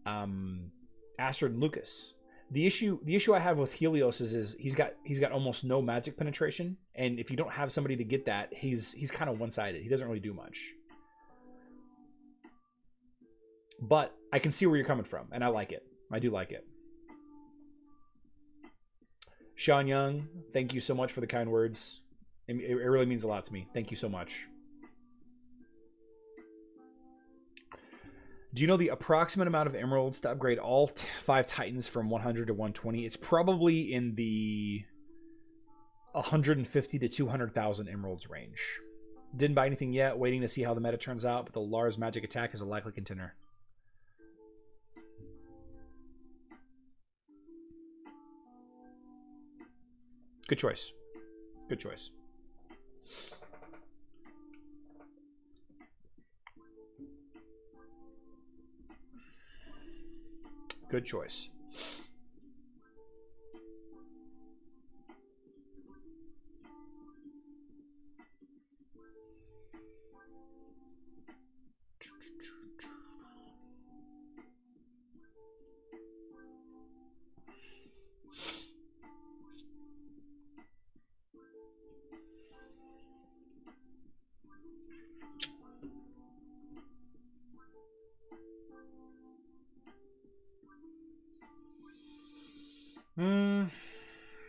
Astrid and Lucas. The issue I have with Helios is he's got almost no magic penetration, and if you don't have somebody to get that, he's kind of one-sided. He doesn't really do much. But I can see where you're coming from, and I like it. I do like it. Sean Young, thank you so much for the kind words. It really means a lot to me. Thank you so much. Do you know the approximate amount of emeralds to upgrade all 5 titans from 100 to 120? It's probably in the 150 to 200,000 emeralds range. Didn't buy anything yet, waiting to see how the meta turns out, but the Lars magic attack is a likely contender. Good choice. Good choice. Good choice.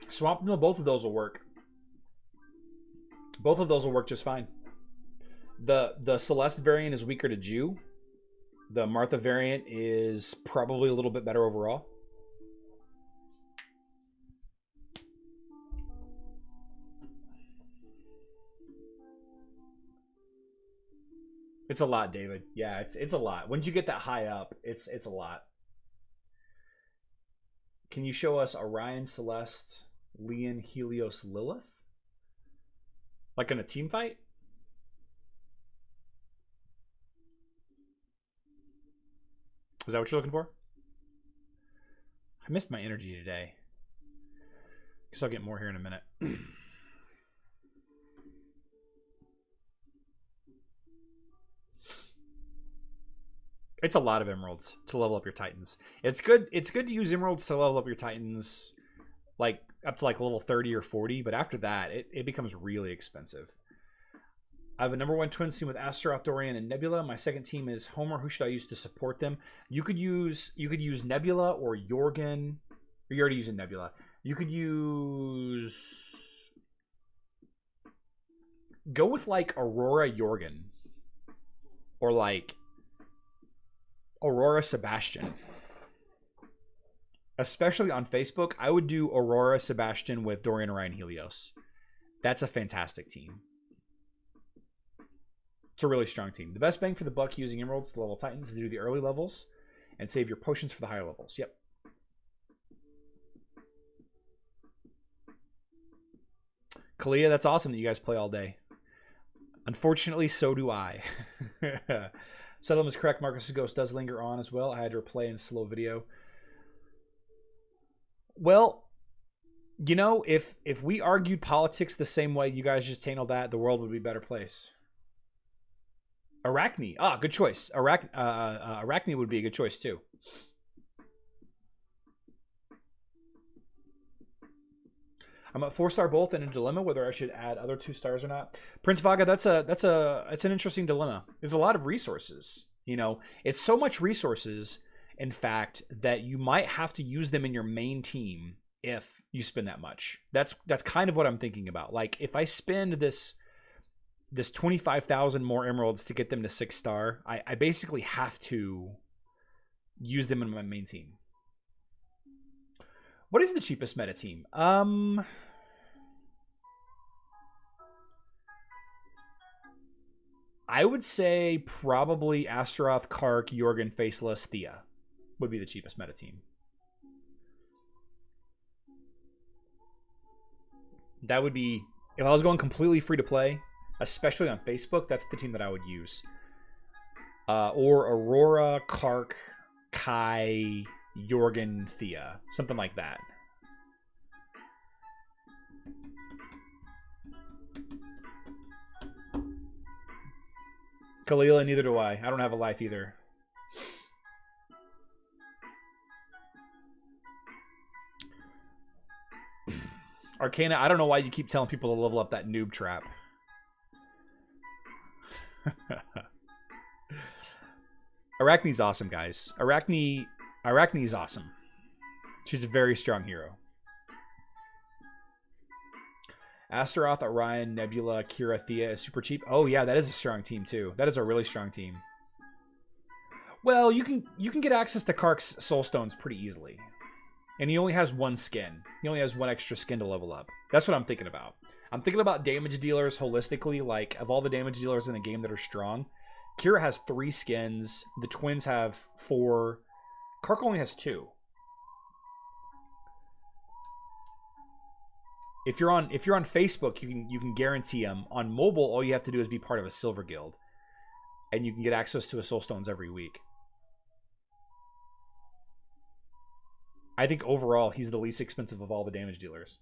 Swamp Mill, both of those will work. Both of those will work just fine. The Celeste variant is weaker to Jew. The Martha variant is probably a little bit better overall. It's a lot, David. Yeah, it's a lot. Once you get that high up, it's a lot. Can you show us Orion, Celeste, Leon, Helios, Lilith? Like in a team fight? Is that what you're looking for? I missed my energy today. Guess I'll get more here in a minute. It's a lot of emeralds to level up your titans. It's good to use emeralds to level up your titans, like up to like level 30 or 40, but after that it becomes really expensive. I have a number 1 twins team with Astaroth, Dorian, and Nebula. My second team is Homer. Who should I use to support them? You could use Nebula or Jorgen. Or you're already using Nebula. You could use, go with like Aurora Jorgen or like Aurora Sebastian. Especially on Facebook, I would do Aurora Sebastian with Dorian, Orion, Helios. That's a fantastic team. It's a really strong team. The best bang for the buck using emeralds to level titans is to do the early levels and save your potions for the higher levels. Yep. Kalia, that's awesome that you guys play all day. Unfortunately, so do I. Settlement is correct. Marcus' Ghost does linger on as well. I had to replay in slow video. Well, you know, if we argued politics the same way you guys just handled that, the world would be a better place. Arachne. Ah, good choice. Arachne would be a good choice too. I'm at 4-star both and in a dilemma whether I should add other 2 stars or not. Prince Vaga, that's an interesting dilemma. There's a lot of resources. You know, it's so much resources, in fact, that you might have to use them in your main team if you spend that much. That's kind of what I'm thinking about. Like if I spend this 25,000 more emeralds to get them to 6-star, I basically have to use them in my main team. What is the cheapest meta team? I would say probably Astaroth, Kark, Jorgen, Faceless, Thea would be the cheapest meta team. That would be, if I was going completely free to play, especially on Facebook, that's the team that I would use. Or Aurora, Kark, Kai, Jorgen, Thea. Something like that. Kalila, neither do I. I don't have a life either. Arcana, I don't know why you keep telling people to level up that noob trap. Arachne's awesome, guys. Arachne's awesome. She's a very strong hero. Astaroth, Orion, Nebula, Kira, Thea is super cheap. Oh yeah, that is a strong team too. That is a really strong team. Well, you can get access to Kark's Soul Stones pretty easily. And he only has one skin. He only has one extra skin to level up. That's what I'm thinking about. I'm thinking about damage dealers holistically. Like, of all the damage dealers in the game that are strong, Kira has 3 skins. The twins have 4. Kark only has 2. If you're on Facebook, you can guarantee them. On mobile, all you have to do is be part of a silver guild, and you can get access to a soul stones every week. I think overall he's the least expensive of all the damage dealers.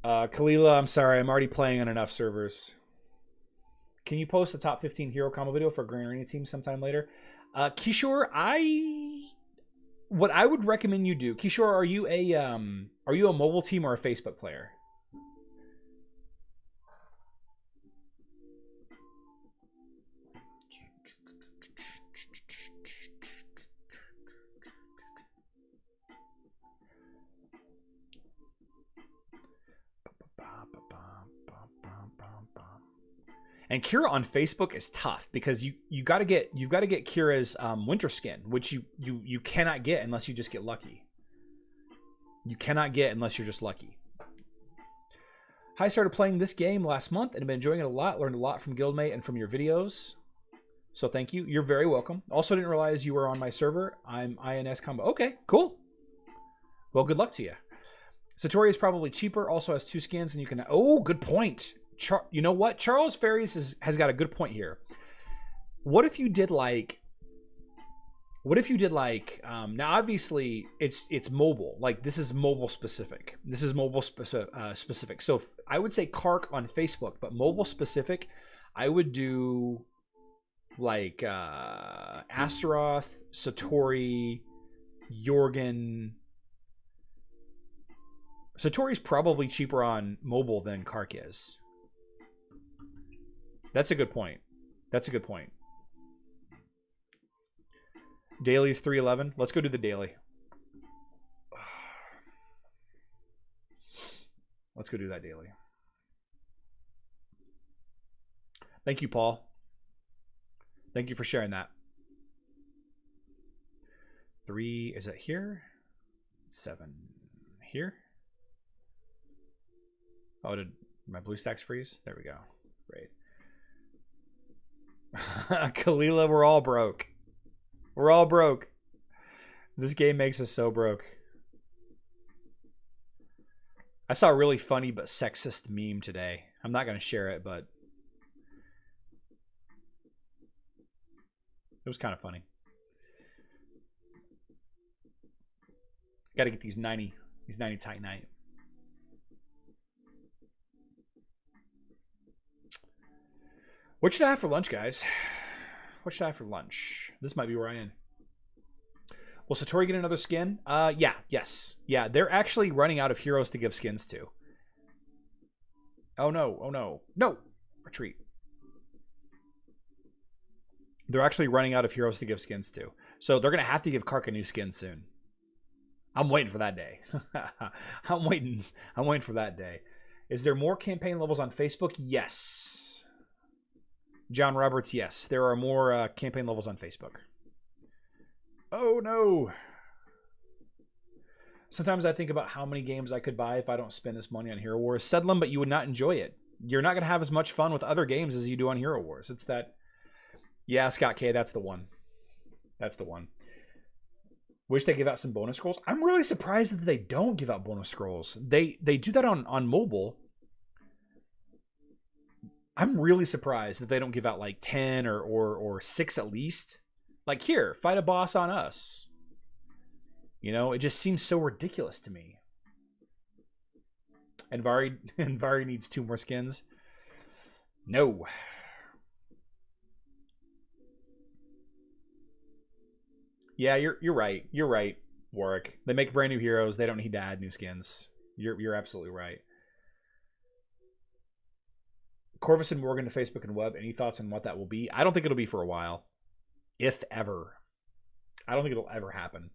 Kalila, I'm sorry, I'm already playing on enough servers. Can you post a top 15 hero combo video for Grand Arena team sometime later? Kishore, what I would recommend you do, Kishore, are you a mobile team or a Facebook player? And Kira on Facebook is tough because you've got to get Kira's winter skin, which you cannot get unless you just get lucky. You cannot get unless you're just lucky. I started playing this game last month and have been enjoying it a lot. Learned a lot from Guildmate and from your videos. So thank you. You're very welcome. Also didn't realize you were on my server. I'm INS combo. Okay, cool. Well, good luck to you. Satori is probably cheaper. Also has 2 skins and you can... Oh, good point. You know what? Charles Ferries has got a good point here. What if you did like... now obviously it's mobile. Like this is mobile specific. Specific. So I would say Kark on Facebook, but mobile specific, I would do like Astaroth, Satori, Jorgen. Satori's probably cheaper on mobile than Kark is. That's a good point. Daily's 311. Let's go do the daily. Let's go do that daily. Thank you, Paul. Thank you for sharing that. 3, is it here? 7 here. Oh, did my blue stacks freeze? There we go. Great. Kalila, we're all broke. We're all broke. This game makes us so broke. I saw a really funny but sexist meme today. I'm not going to share it, but it was kind of funny. Got to get these 90 Titanite. What should I have for lunch, guys? What should I have for lunch? This might be where I am. Will Satori get another skin? Yeah, yes. Yeah, they're actually running out of heroes to give skins to. Oh no, oh no. No! Retreat. They're actually running out of heroes to give skins to. So they're going to have to give Kark a new skin soon. I'm waiting for that day. I'm waiting for that day. Is there more campaign levels on Facebook? Yes. John Roberts, yes. There are more campaign levels on Facebook. Oh, no. Sometimes I think about how many games I could buy if I don't spend this money on Hero Wars. Sedlum, but you would not enjoy it. You're not going to have as much fun with other games as you do on Hero Wars. It's that... Yeah, Scott K, that's the one. That's the one. Wish they give out some bonus scrolls. I'm really surprised that they don't give out bonus scrolls. They do that on mobile. I'm really surprised that they don't give out like 10 or 6 at least. Like, here, fight a boss on us. You know, it just seems so ridiculous to me. And Vari needs 2 more skins. No. Yeah, you're right. You're right, Warwick. They make brand new heroes. They don't need to add new skins. You're absolutely right. Corvus and Morgan to Facebook and web. Any thoughts on what that will be? I don't think it'll be for a while, if ever. I don't think it'll ever happen.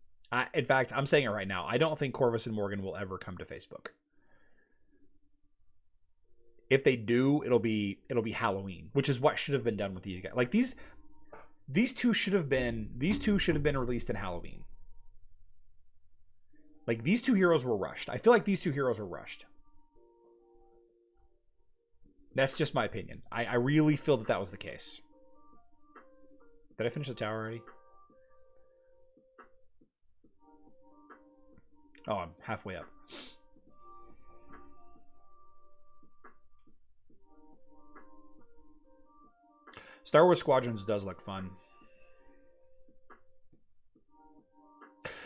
In fact, I'm saying it right now. I don't think Corvus and Morgan will ever come to Facebook. If they do, it'll be Halloween, which is what should have been done with these guys. Like these two should have been released in Halloween. Like these 2 heroes were rushed. I feel like these 2 heroes were rushed. That's just my opinion. I really feel that was the case. Did I finish the tower already? Oh, I'm halfway up. Star Wars Squadrons does look fun.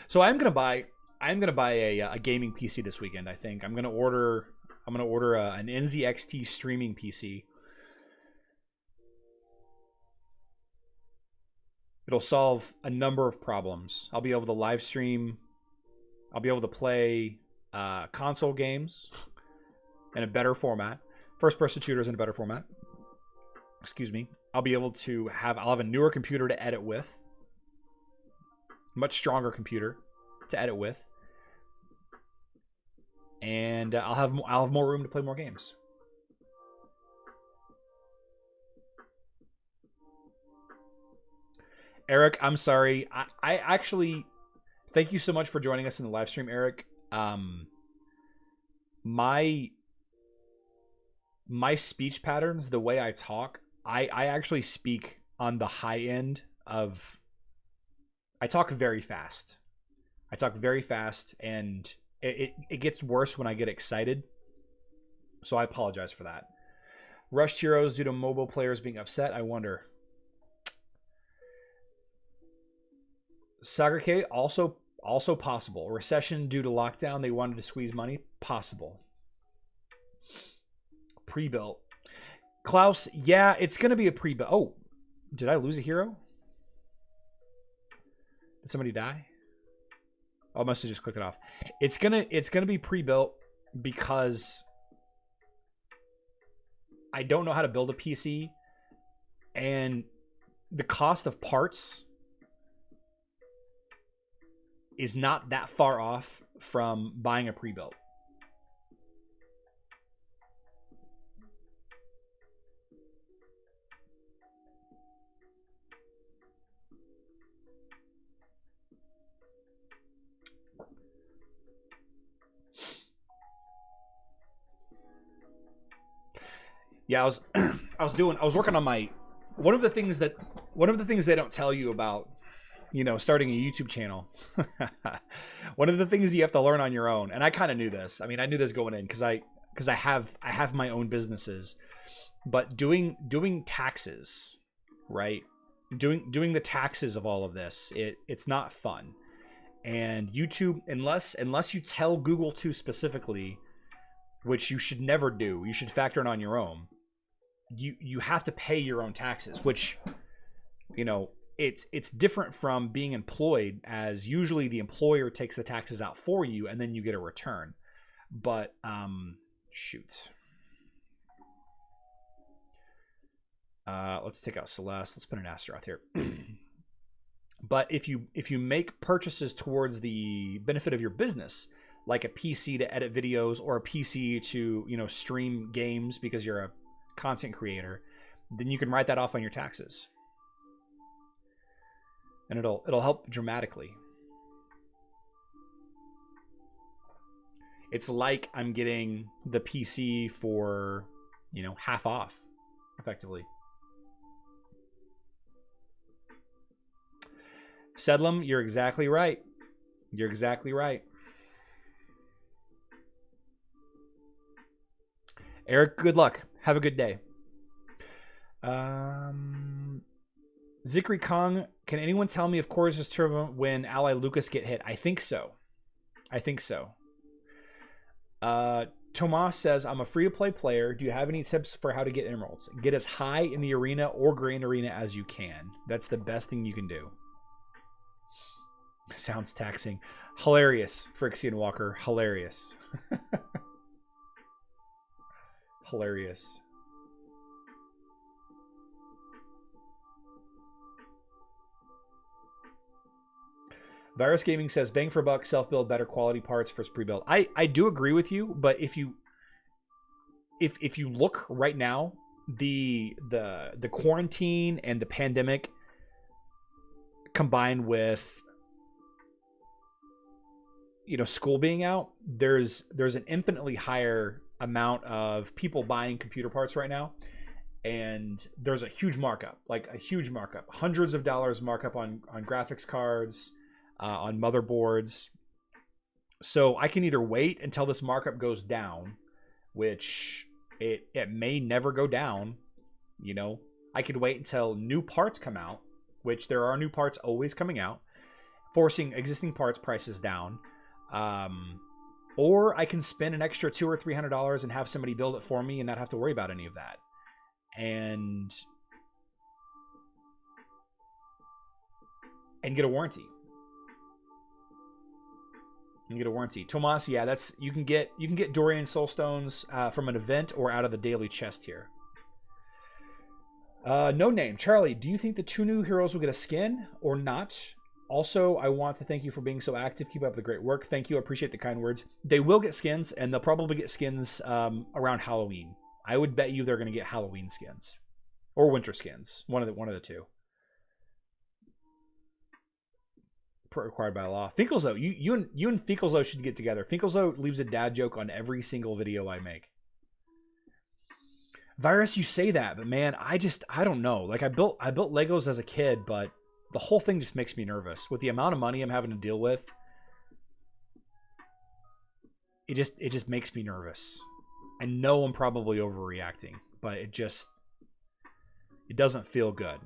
So I'm gonna buy a gaming PC this weekend. I think I'm gonna order an NZXT streaming PC. It'll solve a number of problems. I'll be able to live stream. I'll be able to play console games in a better format. First-person shooters in a better format. Excuse me. I'll have a newer computer to edit with. Much stronger computer to edit with. And I'll have more room to play more games. Eric, I'm sorry. I actually thank you so much for joining us in the live stream, Eric. My speech patterns, the way I talk, I actually speak on the high end of. I talk very fast. And it gets worse when I get excited. So I apologize for that. Rushed heroes due to mobile players being upset, I wonder. Sagarcade, also possible. Recession due to lockdown, they wanted to squeeze money, possible. Pre-built. Klaus, yeah, it's going to be a pre-built. Oh, did I lose a hero? Did somebody die? Oh, I must have just clicked it off. It's gonna be pre-built because I don't know how to build a PC, and the cost of parts is not that far off from buying a pre-built. Yeah, I was working on my one of the things they don't tell you about, starting a YouTube channel. One of the things you have to learn on your own, and I kind of knew this. I mean, I knew this going in because I have my own businesses, but doing taxes, right? Doing the taxes of all of this, it's not fun. And YouTube, unless you tell Google to specifically, which you should never do, you should factor it on your own. You have to pay your own taxes, which, it's different from being employed, as usually the employer takes the taxes out for you and then you get a return. But shoot. Let's take out Celeste. Let's put an Astaroth here. But if you make purchases towards the benefit of your business, like a PC to edit videos or a PC to, stream games because you're a content creator, then you can write that off on your taxes. And it'll help dramatically. It's like I'm getting the PC for, half off, effectively. Sedlum, you're exactly right. You're exactly right. Eric, good luck. Have a good day. Zikri Kong, can anyone tell me if Chorus' turbo when Ally Lucas get hit? I think so. Tomas says, I'm a free-to-play player. Do you have any tips for how to get emeralds? Get as high in the arena or grand arena as you can. That's the best thing you can do. Sounds taxing. Hilarious, Frixian Walker. Hilarious. Hilarious. Virus Gaming says, bang for buck, self-build, better quality parts for pre-build. I do agree with you, but if you look right now, the quarantine and the pandemic combined with, you know, school being out, there's an infinitely higher amount of people buying computer parts right now, and there's a huge markup, like a huge markup, hundreds of dollars markup on graphics cards, on motherboards. So I can either wait until this markup goes down, which it may never go down. You know, I could wait until new parts come out, which there are new parts always coming out, forcing existing parts prices down. Or I can spend an extra $200 or $300 and have somebody build it for me and not have to worry about any of that. And get a warranty. You can get a warranty. Tomas, yeah, that's you can get Dorian Soulstones from an event or out of the daily chest here. No name. Charlie, do you think the 2 new heroes will get a skin or not? Also, I want to thank you for being so active. Keep up the great work. Thank you. I appreciate the kind words. They will get skins, and they'll probably get skins around Halloween. I would bet you they're going to get Halloween skins or winter skins. One of the two. Required by law. Finkelzo, you and Finkelzo should get together. Finkelzo leaves a dad joke on every single video I make. Virus, you say that, but man, I don't know. Like I built Legos as a kid, but the whole thing just makes me nervous with the amount of money I'm having to deal with. It just makes me nervous. I know I'm probably overreacting, but it doesn't feel good.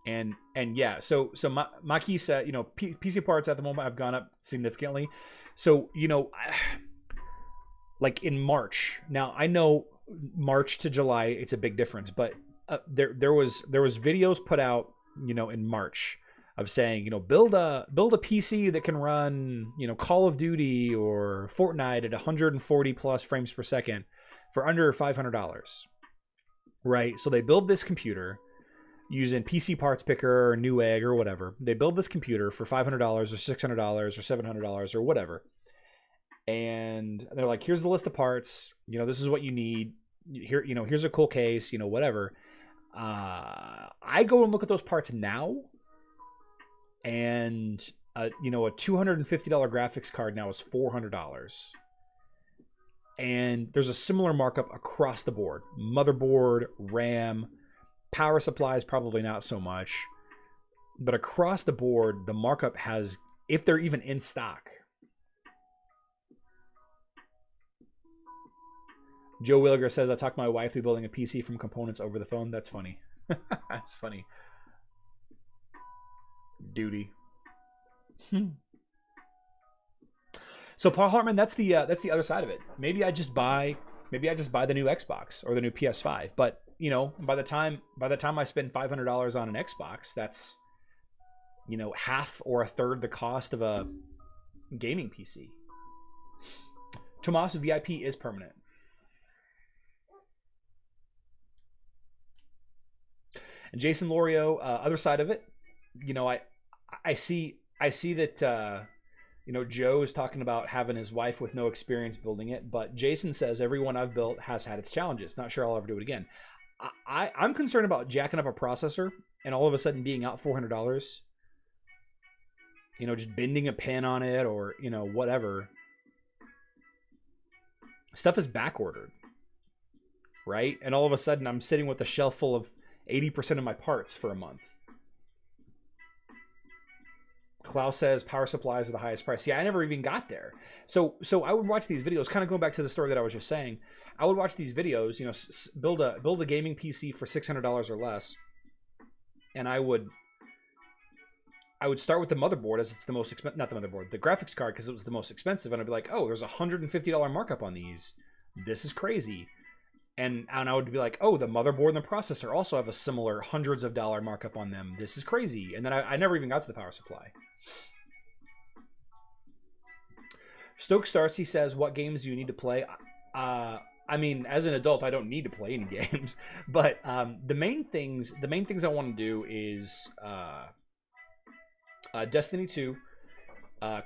And yeah, so Maki said, you know, PC parts at the moment have gone up significantly. So, you know, like in March. Now I know March to July, it's a big difference, but there was videos put out, you know, in March of saying, you know, build a PC that can run, you know, Call of Duty or Fortnite at 140 plus frames per second for under $500. Right? So they build this computer using PC Parts Picker or Newegg or whatever. They build this computer for $500 or $600 or $700 or whatever. And they're like, here's the list of parts. You know, this is what you need. Here, you know, here's a cool case, you know, whatever. I go and look at those parts now. And, you know, a $250 graphics card now is $400. And there's a similar markup across the board. Motherboard, RAM, power supplies, probably not so much. But across the board, the markup has, if they're even in stock. Joe Williger says, I talked my wife through building a PC from components over the phone. That's funny. That's funny. Duty. So Paul Hartman, that's the other side of it. Maybe I just buy the new Xbox or the new PS5. But you know, by the time I spend $500 on an Xbox, that's, you know, half or a third the cost of a gaming PC. Tomas, VIP is permanent. And Jason Lorio, other side of it, you know, I see that, you know, Joe is talking about having his wife with no experience building it, but Jason says everyone I've built has had its challenges. Not sure I'll ever do it again. I'm concerned about jacking up a processor and all of a sudden being out $400. You know, just bending a pin on it or, you know, whatever. Stuff is back ordered, right? And all of a sudden I'm sitting with a shelf full of 80% of my parts for a month. Klaus says power supplies are the highest price. Yeah, I never even got there. So I would watch these videos, kind of going back to the story that I was just saying. I would watch these videos, you know, build a gaming PC for $600 or less, and I would I would start with the motherboard as it's the most expensive, not the motherboard, the graphics card because it was the most expensive, and I'd be like, oh, there's $150 markup on these. This is crazy. And I would be like, oh, the motherboard and the processor also have a similar hundreds of dollar markup on them. This is crazy. And then I never even got to the power supply. Stoke Starcy says, what games do you need to play? I mean, as an adult, I don't need to play any games. But the main things I want to do is Destiny 2,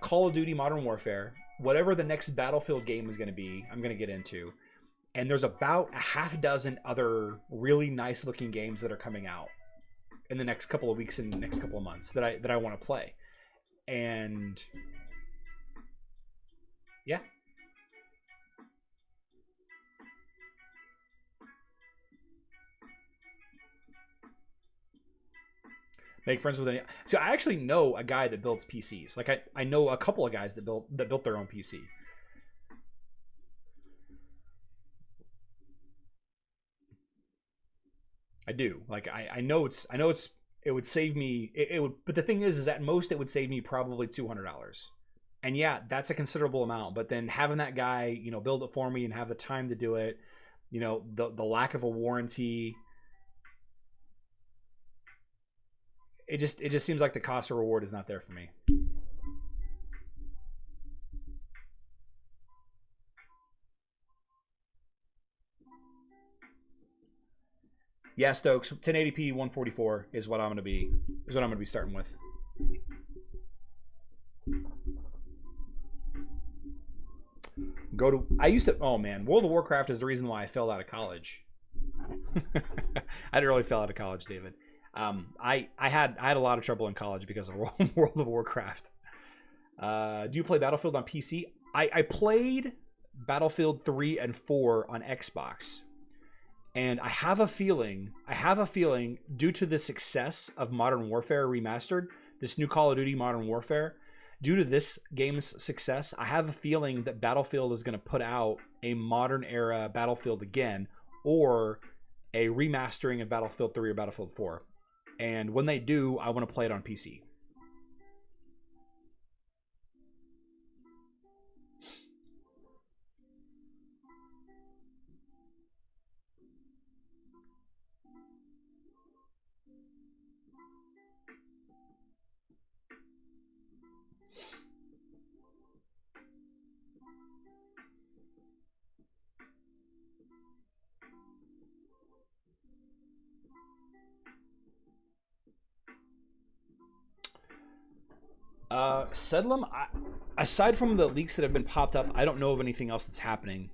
Call of Duty Modern Warfare, whatever the next Battlefield game is going to be, I'm going to get into. And there's about a half dozen other really nice looking games that are coming out in the next couple of weeks and the next couple of months that I want to play. And yeah. Make friends with any. So I actually know a guy that builds PCs. Like I know a couple of guys that built their own PC. I do. Like I know it would save me it would, but the thing is at most it would save me probably $200. And yeah, that's a considerable amount, but then having that guy, you know, build it for me and have the time to do it, you know, the lack of a warranty, it just seems like the cost or reward is not there for me. Yeah, Stokes, 1080p 144 is what I'm going to be starting with. I used to, oh man, World of Warcraft is the reason why I failed out of college. I didn't really fail out of college, David. I had a lot of trouble in college because of World of Warcraft. Do you play Battlefield on PC? I played Battlefield 3 and 4 on Xbox. And I have a feeling due to the success of Modern Warfare Remastered, this new Call of Duty Modern Warfare, due to this game's success, I have a feeling that Battlefield is going to put out a modern era Battlefield again, or a remastering of Battlefield 3 or Battlefield 4. And when they do, I want to play it on PC. Sedlum, aside from the leaks that have been popped up, I don't know of anything else that's happening.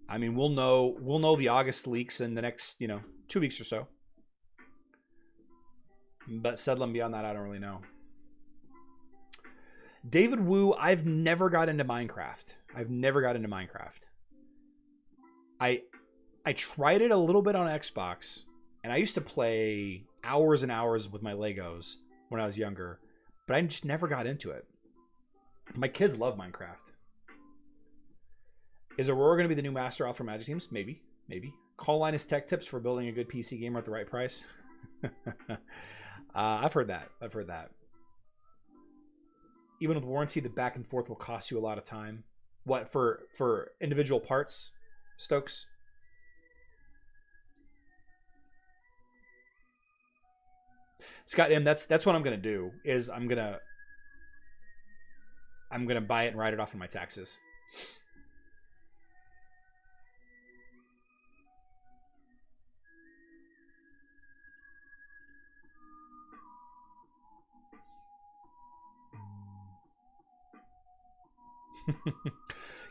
I mean, we'll know the August leaks in the next, 2 weeks or so. But Sedlum, beyond that, I don't really know. David Wu, I've never got into Minecraft. I tried it a little bit on Xbox, and I used to play hours and hours with my Legos when I was younger, but I just never got into it. My kids love Minecraft. Is Aurora going to be the new master off for Magic Teams? Maybe. Call Linus Tech Tips for building a good PC gamer at the right price. I've heard that. Even with warranty, the back and forth will cost you a lot of time. What, for individual parts, Stokes? Scott M, that's what I'm gonna do. Is I'm gonna buy it and write it off on my taxes.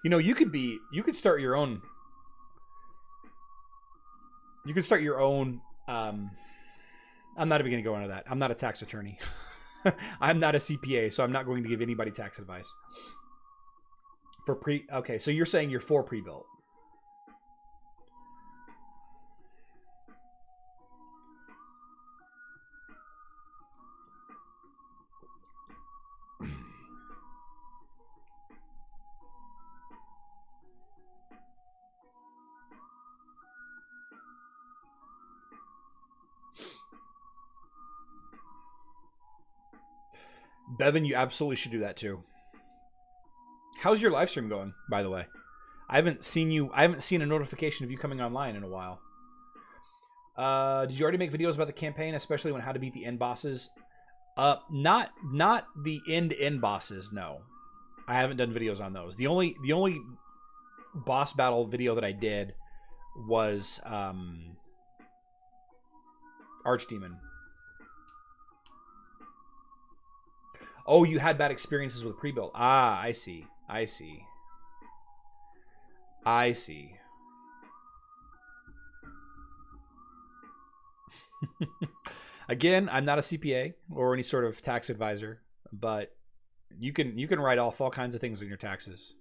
You could start your own. You could start your own. I'm not even going to go into that. I'm not a tax attorney. I'm not a CPA, so I'm not going to give anybody tax advice. Okay, so you're saying you're for pre-built. Bevan, you absolutely should do that too. How's your live stream going, by the way? I haven't seen a notification of you coming online in a while. Did you already make videos about the campaign, especially on how to beat the end bosses? Not the end bosses, no. I haven't done videos on those. The only boss battle video that I did was Archdemon. Oh, you had bad experiences with pre-built. Ah, I see. I see. I see. Again, I'm not a CPA or any sort of tax advisor, but you can write off all kinds of things in your taxes.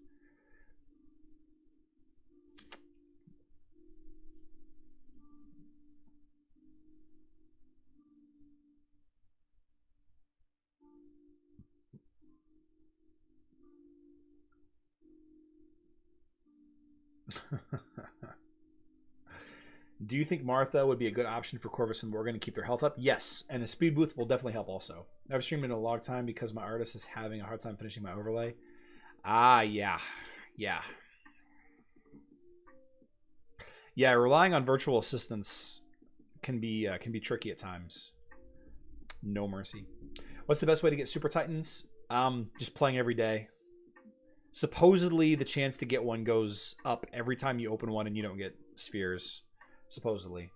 Do you think Martha would be a good option for Corvus and Morgan to keep their health up? Yes, and the speed booth will definitely help also. I've streamed in a long time because my artist is having a hard time finishing my overlay. Ah, yeah. Yeah. Yeah, relying on virtual assistants can be tricky at times. No mercy. What's the best way to get Super Titans? Just playing every day. Supposedly, the chance to get one goes up every time you open one and you don't get spheres. Supposedly.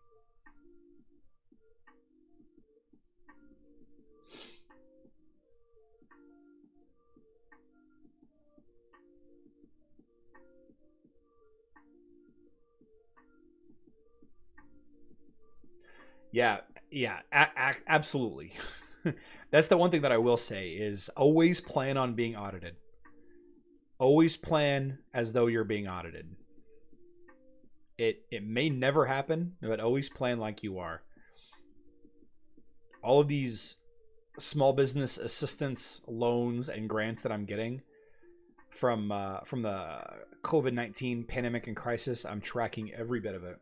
Yeah, absolutely. That's the one thing that I will say is always plan on being audited. Always plan as though you're being audited. It may never happen, but always plan like you are. All of these small business assistance loans and grants that I'm getting from the COVID-19 pandemic and crisis, I'm tracking every bit of it.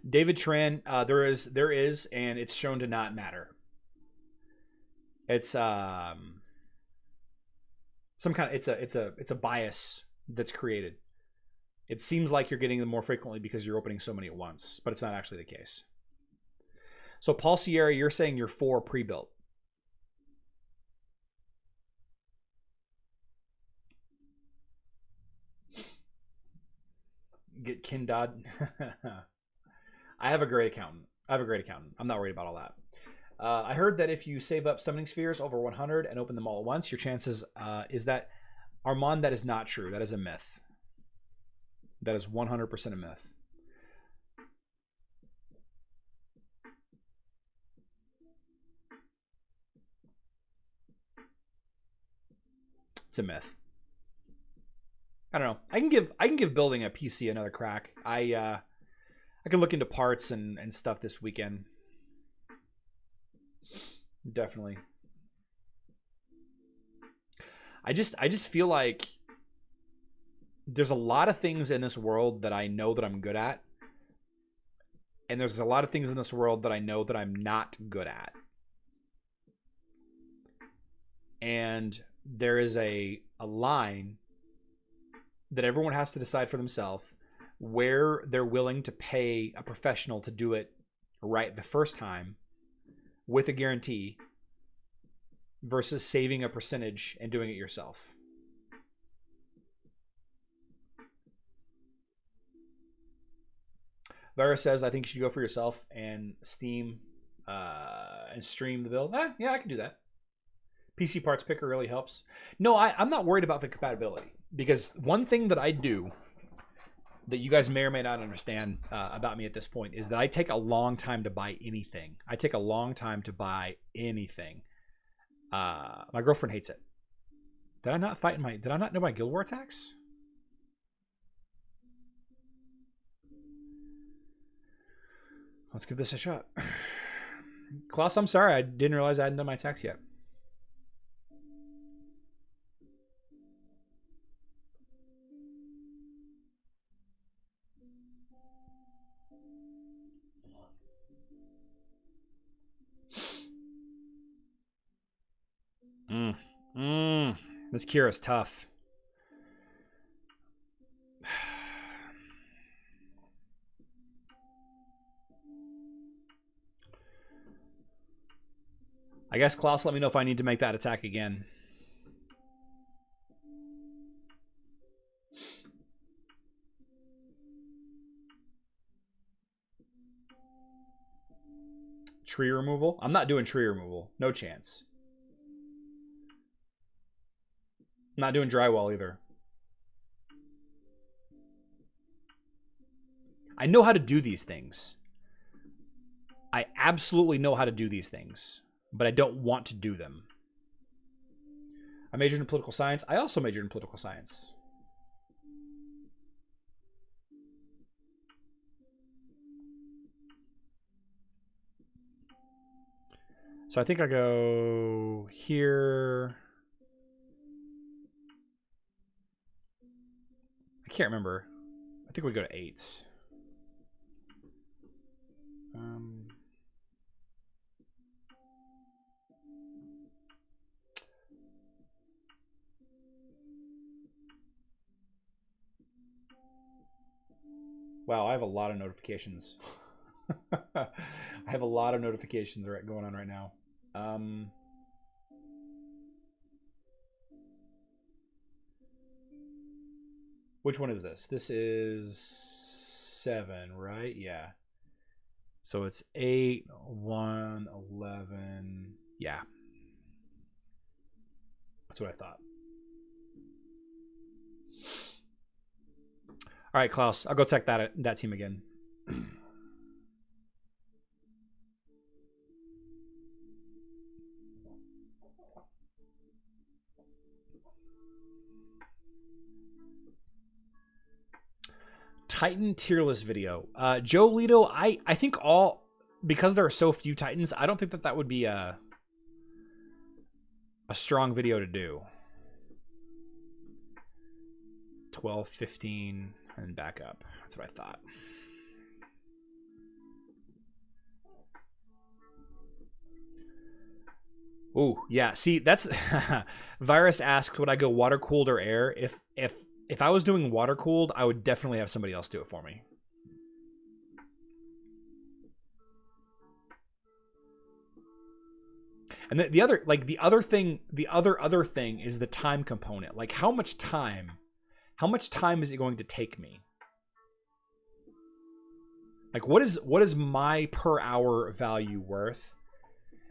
David Tran, there is, and it's shown to not matter. It's some kind of it's a bias that's created. It seems like you're getting them more frequently because you're opening so many at once, but it's not actually the case. So Paul Sierra, you're saying you're 4 pre-built. Get Kin Dodd. I have a great accountant. I'm not worried about all that. I heard that if you save up summoning spheres over 100 and open them all at once, your chances is that Armand, that is not true. That is a myth. That is 100% a myth. It's a myth. I don't know. I can give building a PC another crack. I can look into parts and stuff this weekend. Definitely. I just feel like there's a lot of things in this world that I know that I'm good at. And there's a lot of things in this world that I know that I'm not good at. And there is a line that everyone has to decide for themselves where they're willing to pay a professional to do it right the first time with a guarantee versus saving a percentage and doing it yourself. Vera says, I think you should go for yourself and Steam and stream the build. Yeah, I can do that. PC Parts Picker really helps. No, I'm not worried about the compatibility because one thing that I do that you guys may or may not understand about me at this point is that I take a long time to buy anything. I take a long time to buy anything. My girlfriend hates it. Did I not know my Guild War attacks? Let's give this a shot. Klaus, I'm sorry. I didn't realize I hadn't done my tax yet. This Kira's tough. I guess Klaus, let me know if I need to make that attack again. Tree removal? I'm not doing tree removal. No chance. I'm not doing drywall either. I know how to do these things. I absolutely know how to do these things, but I don't want to do them. I majored in political science. I also majored in political science. So I think I go here. I can't remember. I think we go to 8s. Wow, I have a lot of notifications. I have a lot of notifications going on right now. Which one is this? This is 7, right? Yeah. So it's 8, 1, 11. Yeah. That's what I thought. All right, Klaus, I'll go check that team again. Titan tier list video. Joe Lito, I think because there are so few Titans, I don't think that would be a strong video to do. 12, 15, and back up. That's what I thought. Ooh, yeah. See, that's Virus asked, would I go water cooled or air? If I was doing water cooled, I would definitely have somebody else do it for me. And the other thing is the time component. Like how much time is it going to take me? Like what is my per hour value worth?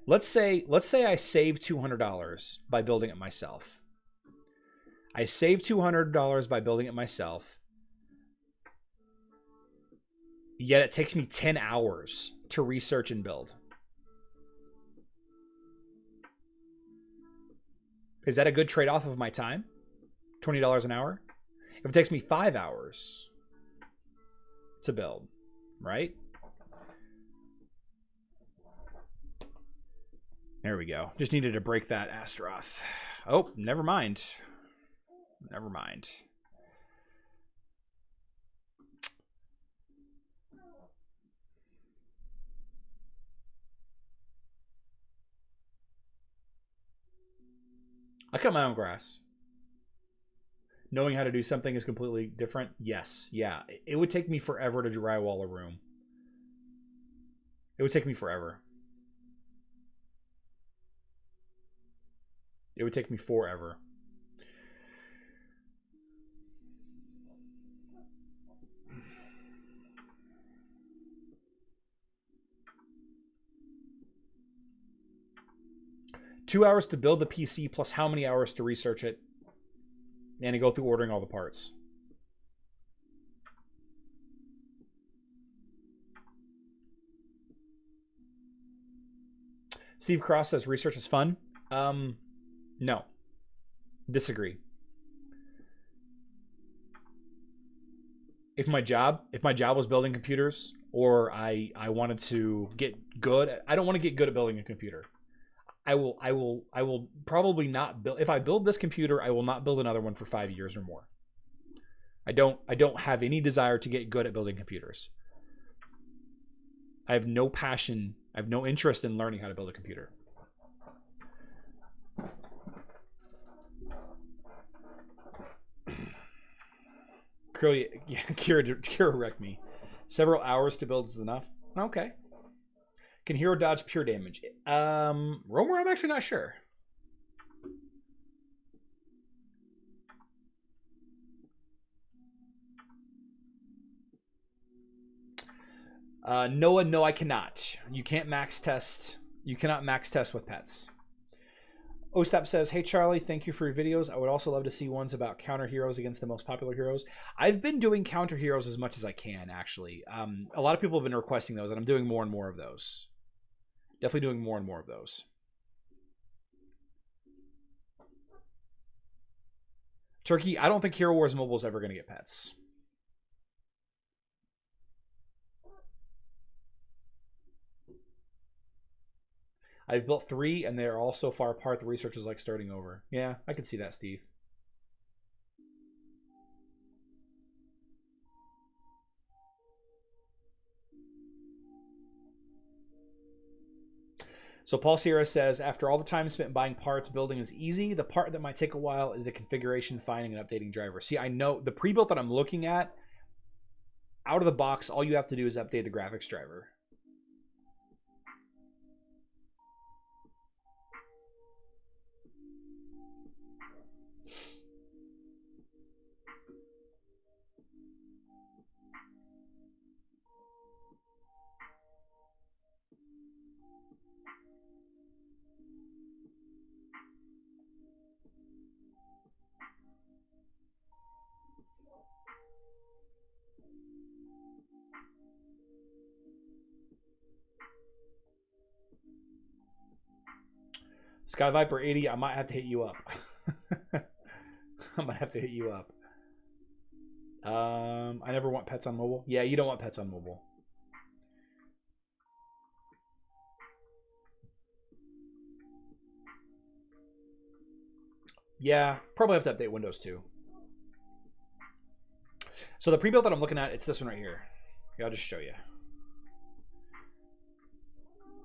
Let's say I save $200 by building it myself. I save $200 by building it myself. Yet it takes me 10 hours to research and build. Is that a good trade-off of my time? $20 an hour? If it takes me 5 hours to build, right? There we go. Just needed to break that Astaroth. Oh, never mind. Never mind. I cut my own grass. Knowing how to do something is completely different. Yes. Yeah. It would take me forever to drywall a room. It would take me forever. It would take me forever. $2 hours to build the PC plus how many hours to research it and to go through ordering all the parts. Steve Cross says research is fun. No. Disagree. If my job was building computers or I wanted to get good. I don't want to get good at building a computer. I will probably not build. If I build this computer, I will not build another one for 5 years or more. I don't have any desire to get good at building computers. I have no passion. I have no interest in learning how to build a computer. Kira wrecked me. Several hours to build is enough. Okay. Can hero dodge pure damage? Romer, I'm actually not sure. Noah, no, I cannot. You can't max test. You cannot max test with pets. Ostap says, hey, Charlie, thank you for your videos. I would also love to see ones about counter heroes against the most popular heroes. I've been doing counter heroes as much as I can, actually. A lot of people have been requesting those, and I'm doing more and more of those. Definitely doing more and more of those. Turkey, I don't think Hero Wars Mobile is ever going to get pets. I've built 3, and they're all so far apart, the research is like starting over. Yeah, I can see that, Steve. So Paul Sierra says, after all the time spent buying parts, building is easy. The part that might take a while is the configuration, finding, and updating drivers. See, I know the pre-built that I'm looking at, out of the box, all you have to do is update the graphics driver. Sky Viper 80, I might have to hit you up. I might have to hit you up. I never want pets on mobile. Yeah, you don't want pets on mobile. Yeah, probably have to update Windows too. So the pre-built that I'm looking at, it's this one right here. I'll just show you.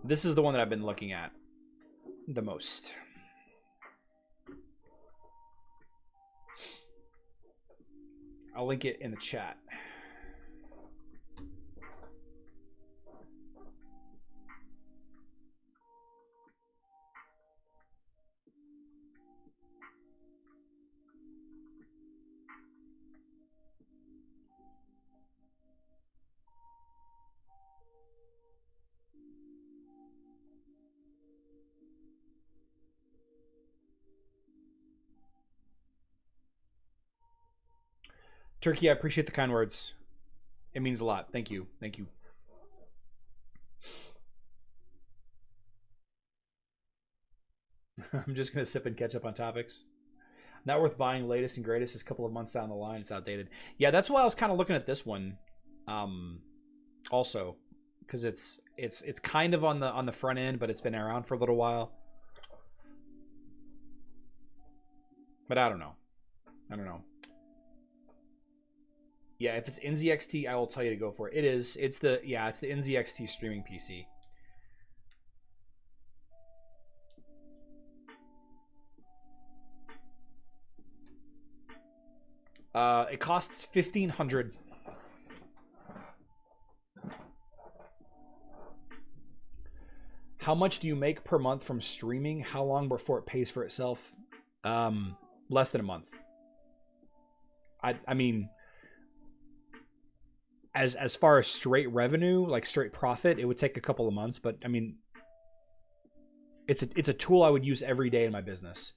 This is the one that I've been looking at the most. I'll link it in the chat. Turkey, I appreciate the kind words. It means a lot. Thank you. Thank you. I'm just going to sip and catch up on topics. Not worth buying. Latest and greatest is a couple of months down the line. It's outdated. Yeah, that's why I was kind of looking at this one. Also, because it's kind of on the front end, but it's been around for a little while. But I don't know. I don't know. Yeah, if it's NZXT, I will tell you to go for it. It is. It's the NZXT streaming PC. It costs $1,500. How much do you make per month from streaming? How long before it pays for itself? Less than a month. I mean, as far as straight revenue, like straight profit, it would take a couple of months. But I mean, it's a tool I would use every day in my business.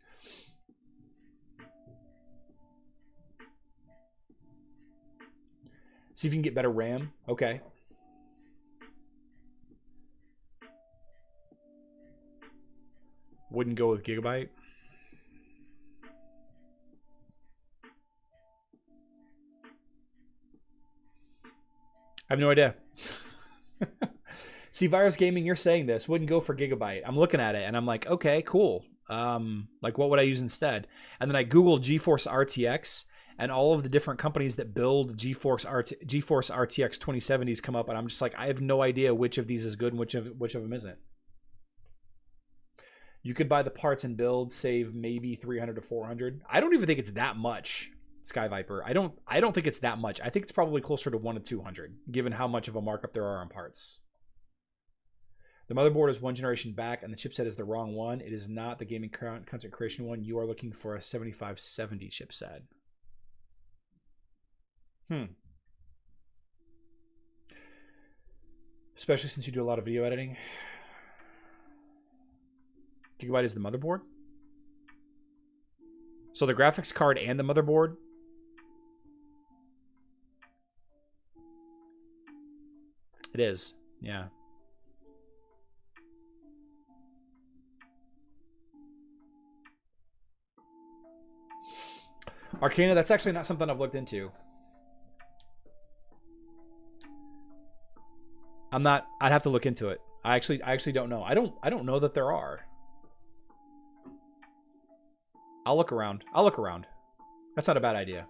See if you can get better RAM. Okay. Wouldn't go with Gigabyte. I have no idea. See, Virus Gaming, you're saying this wouldn't go for Gigabyte. I'm looking at it and I'm like, okay, cool. Like what would I use instead? And then I Googled GeForce RTX, and all of the different companies that build GeForce RTX 2070s come up, and I'm just like, I have no idea which of these is good and which of them isn't. You could buy the parts and build, save maybe 300 to 400. I don't even think it's that much, Sky Viper. I don't think it's that much. I think it's probably closer to 1 to 200, given how much of a markup there are on parts. The motherboard is one generation back, and the chipset is the wrong one. It is not the gaming content creation one. You are looking for a 7570 chipset. Especially since you do a lot of video editing. Gigabyte is the motherboard. So the graphics card and the motherboard. It is, yeah. Arcana, that's actually not something I've looked into. I'd have to look into it. I actually don't know. I don't know that there are. I'll look around. That's not a bad idea.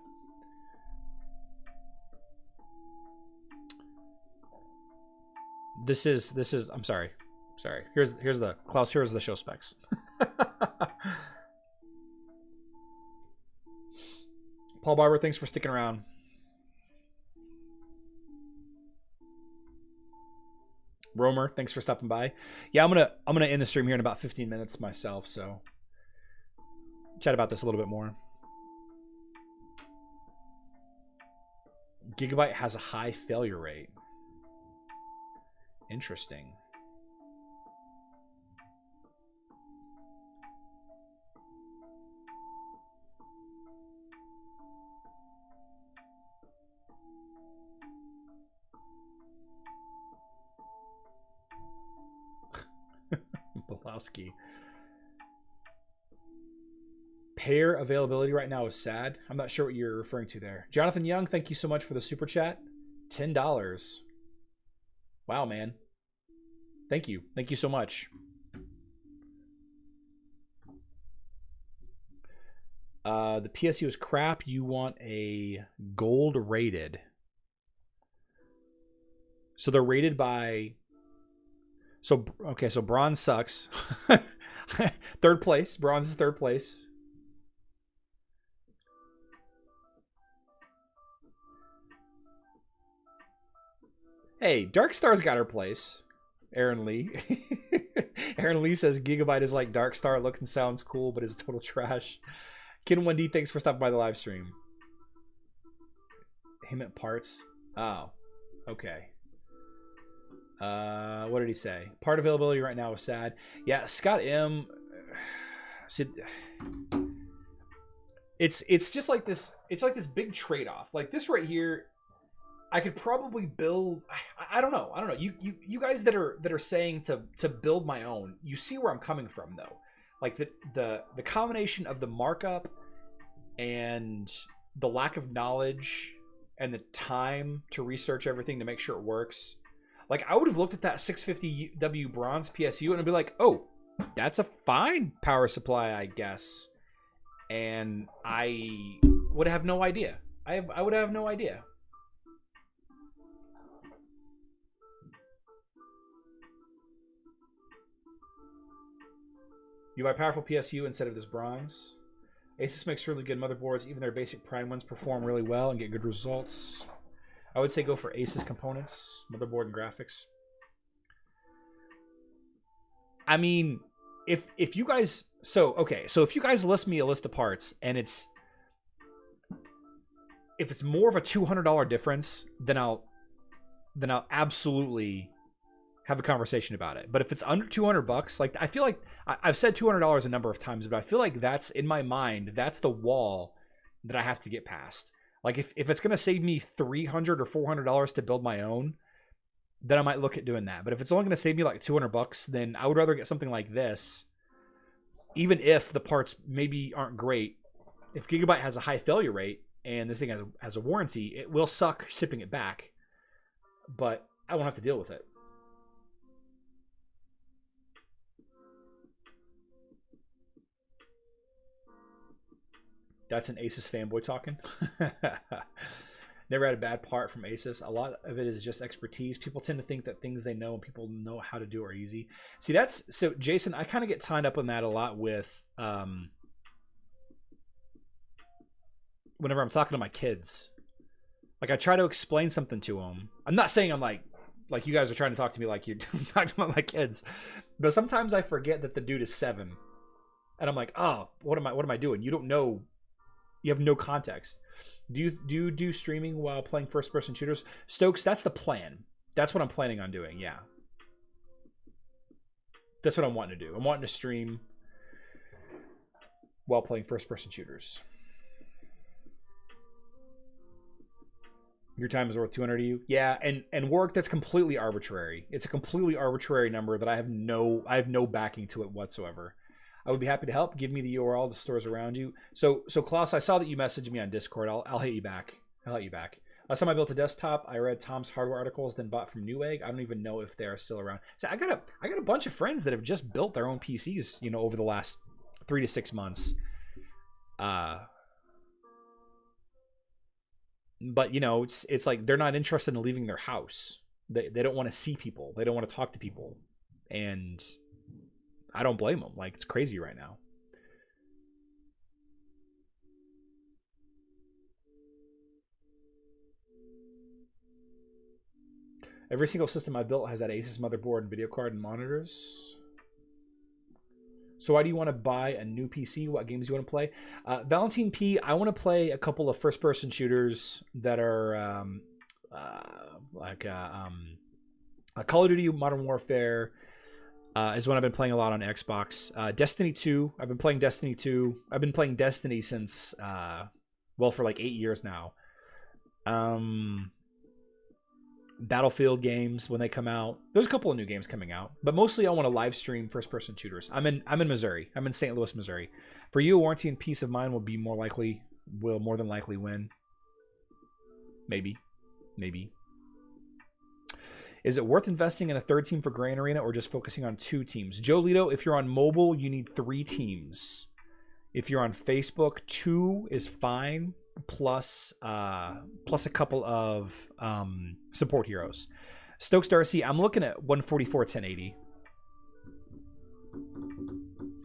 This is I'm sorry. Here's the Klaus, here's the show specs. Paul Barber, thanks for sticking around. Romer, thanks for stopping by. Yeah, I'm gonna end the stream here in about 15 minutes myself, so chat about this a little bit more. Gigabyte has a high failure rate. Interesting. Bolowski. Pair availability right now is sad. I'm not sure what you're referring to there. Jonathan Young, thank you so much for the super chat. $10. Wow, man. Thank you. Thank you so much. The PSU is crap. You want a gold rated. So they're rated by... So, okay, so bronze sucks. Third place. Bronze is third place. Hey, Dark Star's got her place. Aaron Lee. Aaron Lee says Gigabyte is like Dark Star. Looks and sounds cool, but is total trash. Ken 1D, thanks for stopping by the live stream. Him at parts. Oh, okay. What did he say? Part availability right now is sad. Yeah, Scott M. It's just like this. It's like this big trade-off. Like this right here, I could probably build. I don't know. You guys that are saying to build my own. You see where I'm coming from though. Like the combination of the markup and the lack of knowledge and the time to research everything to make sure it works. Like, I would have looked at that 650W bronze PSU and I'd be like, oh, that's a fine power supply, I guess. And I would have no idea. I would have no idea. You buy powerful PSU instead of this bronze. Asus makes really good motherboards. Even their basic prime ones perform really well and get good results. I would say go for Asus components, motherboard and graphics. I mean, if you guys, so if you guys list me a list of parts and if it's more of a $200 difference, then I'll absolutely have a conversation about it. But if it's under $200, like I feel like I've said $200 a number of times, but I feel like that's in my mind, that's the wall that I have to get past. Like if it's going to save me $300 or $400 to build my own, then I might look at doing that. But if it's only going to save me like $200, then I would rather get something like this, even if the parts maybe aren't great. If Gigabyte has a high failure rate and this thing has a warranty, it will suck shipping it back, but I won't have to deal with it. That's an Asus fanboy talking. Never had a bad part from Asus. A lot of it is just expertise. People tend to think that things they know and people know how to do are easy. See, that's so Jason, I kind of get tied up on that a lot with whenever I'm talking to my kids. Like I try to explain something to them. I'm not saying I'm like you guys are trying to talk to me like you're talking about my kids. But sometimes I forget that the dude is 7. And I'm like, "Oh, what am I doing? You don't know. You have no context." Do you do streaming while playing first-person shooters? Stokes, that's the plan. That's what I'm planning on doing, yeah. That's what I'm wanting to do. I'm wanting to stream while playing first-person shooters. Your time is worth 200 to you? Yeah, and work, that's completely arbitrary. It's a completely arbitrary number that I have no backing to it whatsoever. I would be happy to help. Give me the URL, the stores around you. So Klaus, I saw that you messaged me on Discord. I'll hit you back. I'll hit you back. Last time I built a desktop, I read Tom's hardware articles, then bought from Newegg. I don't even know if they're still around. So I got a bunch of friends that have just built their own PCs, you know, over the last 3 to 6 months. But you know, it's like they're not interested in leaving their house. They don't want to see people. They don't want to talk to people, and I don't blame them. Like, it's crazy right now. Every single system I built has that Asus motherboard and video card and monitors. So why do you want to buy a new PC? What games do you want to play? Valentine P, I want to play a couple of first-person shooters that are Call of Duty Modern Warfare, is one I've been playing a lot on Xbox. Destiny 2. I've been playing Destiny 2. I've been playing Destiny since, well, for like 8 years now. Battlefield games when they come out. There's a couple of new games coming out, but mostly I want to live stream first-person shooters. I'm in Missouri. I'm in St. Louis, Missouri. For you, warranty and peace of mind will more than likely win. Maybe. Is it worth investing in a 3rd team for Grand Arena or just focusing on 2 teams? Joe Lito, if you're on mobile, you need 3 teams. If you're on Facebook, 2 is fine, plus a couple of support heroes. Stokes Darcy, I'm looking at 144 1080.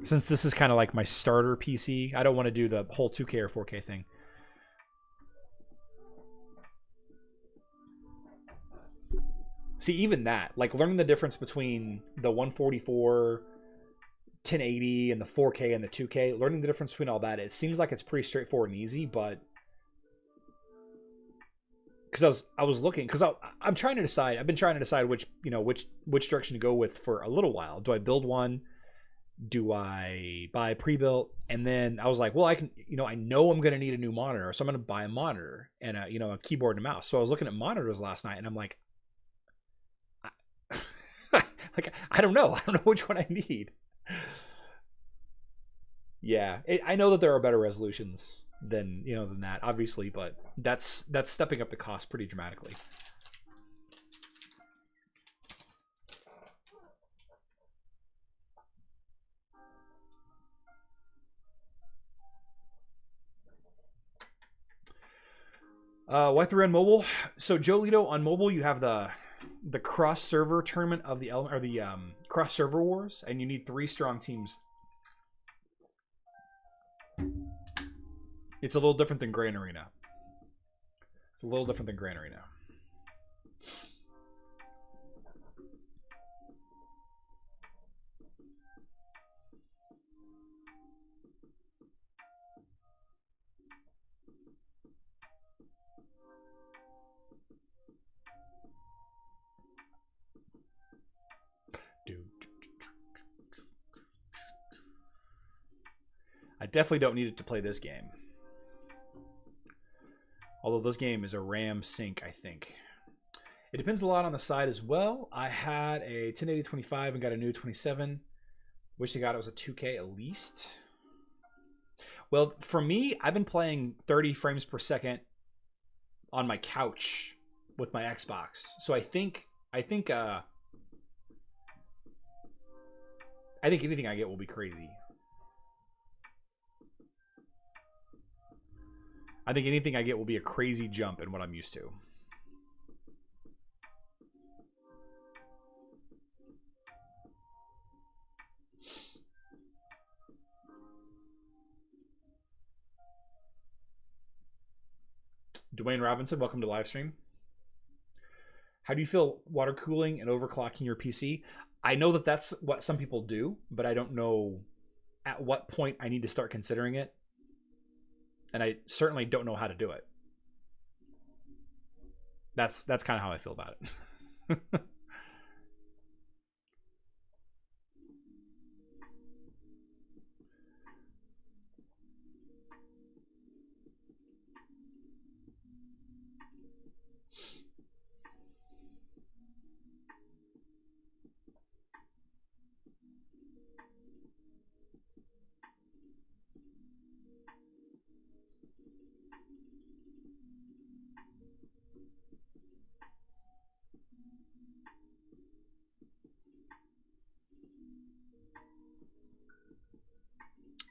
Since this is kind of like my starter PC, I don't want to do the whole 2K or 4K thing. See, even that, like learning the difference between the 144, 1080, and the 4K and the 2K, learning the difference between all that, it seems like it's pretty straightforward and easy, but because I was looking, because I'm trying to decide, I've been trying to decide which direction to go with for a little while. Do I build one? Do I buy pre-built? And then I was like, well, I can, I know I'm going to need a new monitor, so I'm going to buy a monitor and a keyboard and a mouse. So I was looking at monitors last night, and I'm like, I don't know which one I need. Yeah, I know that there are better resolutions than that, obviously, but that's stepping up the cost pretty dramatically. Why 3 on mobile? So Joe Lito, on mobile you have the cross server tournament of the cross server wars, and you need 3 strong teams. It's a little different than Grand Arena. I definitely don't need it to play this game. Although this game is a RAM sync, I think. It depends a lot on the side as well. I had a 1080-25 and got a new 27. Wish I got it was a 2K at least. Well, for me, I've been playing 30 frames per second on my couch with my Xbox. So I think anything I get will be crazy. I think anything I get will be a crazy jump in what I'm used to. Dwayne Robinson, welcome to Livestream. How do you feel water cooling and overclocking your PC? I know that that's what some people do, but I don't know at what point I need to start considering it. And I certainly don't know how to do it. That's kind of how I feel about it.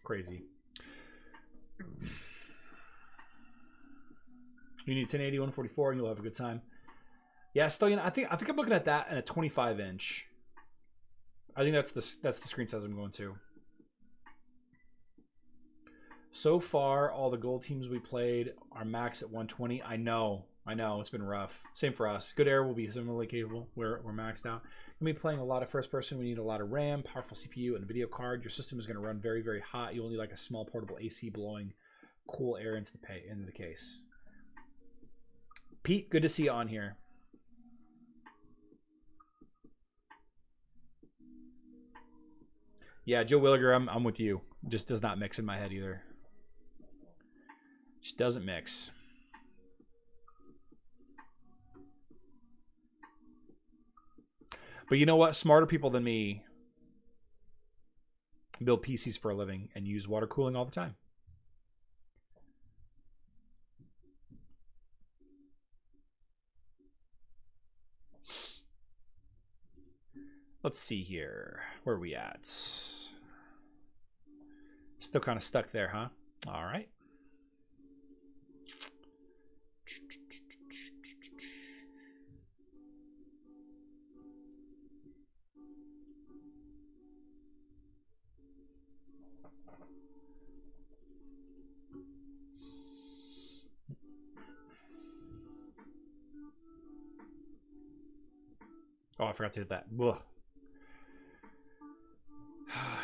Crazy. You need 1080, 144, and you'll have a good time. Yeah, still, I think I'm looking at that and a 25-inch. I think that's the screen size I'm going to. So far, all the gold teams we played are max at 120. I know, it's been rough. Same for us. Good Air will be similarly capable. We're maxed out. You'll be playing a lot of first person. We need a lot of RAM, powerful CPU, and a video card. Your system is going to run very, very hot. You'll need like a small portable AC blowing cool air into the case. Pete, good to see you on here. Yeah, Joe Williger, I'm with you. Just does not mix in my head either. Just doesn't mix. But you know what? Smarter people than me build PCs for a living and use water cooling all the time. Let's see here. Where are we at? Still kind of stuck there, huh? All right. Oh, I forgot to hit that. Ugh.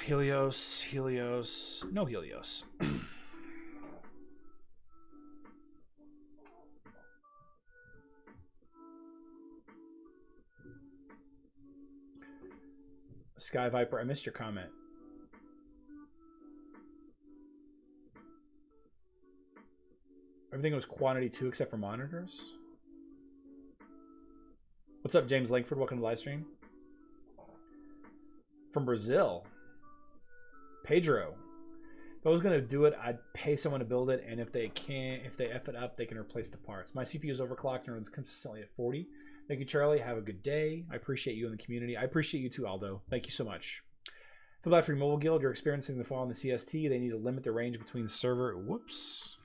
Helios. No Helios. Sky Viper, I missed your comment. Everything was quantity 2 except for monitors. What's up, James Langford? Welcome to Livestream. From Brazil. Pedro. If I was going to do it, I'd pay someone to build it, and if they F it up, they can replace the parts. My CPU is overclocked and runs consistently at 40. Thank you, Charlie. Have a good day. I appreciate you in the community. I appreciate you too, Aldo. Thank you so much. For the Livestream Mobile Guild, you're experiencing the fall in the CST. They need to limit the range between server. Whoops.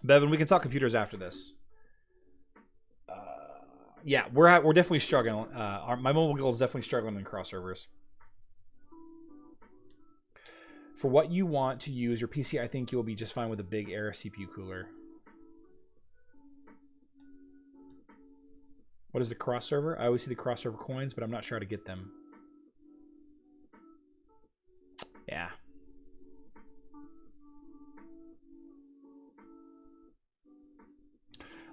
Bevan, we can talk computers after this. Yeah, we're definitely struggling. My mobile guild is definitely struggling in cross servers. For what you want to use your PC, I think you'll be just fine with a big Air CPU cooler. What is the cross server? I always see the cross server coins, but I'm not sure how to get them. Yeah.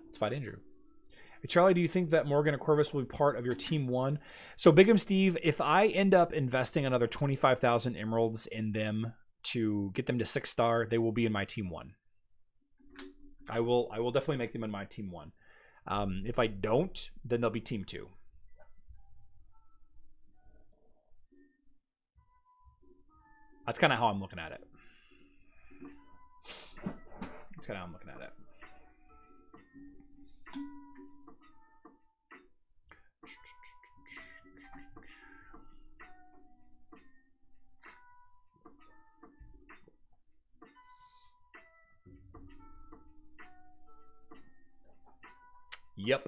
Let's fight Andrew. Hey, Charlie, do you think that Morrigan and Corvus will be part of your Team 1? So, Big M Steve, if I end up investing another 25,000 emeralds in them to get them to 6-star, they will be in my Team 1. I will definitely make them in my Team 1. If I don't, then they'll be Team 2. That's kind of how I'm looking at it. That's kind of how I'm looking at it. Yep.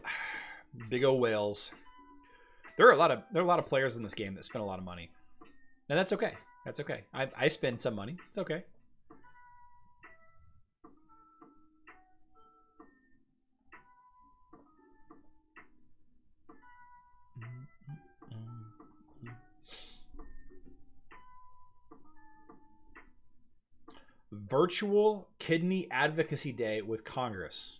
Big O whales. There are a lot of players in this game that spend a lot of money. And that's okay. That's okay. I spend some money. It's okay. Virtual Kidney Advocacy Day with Congress.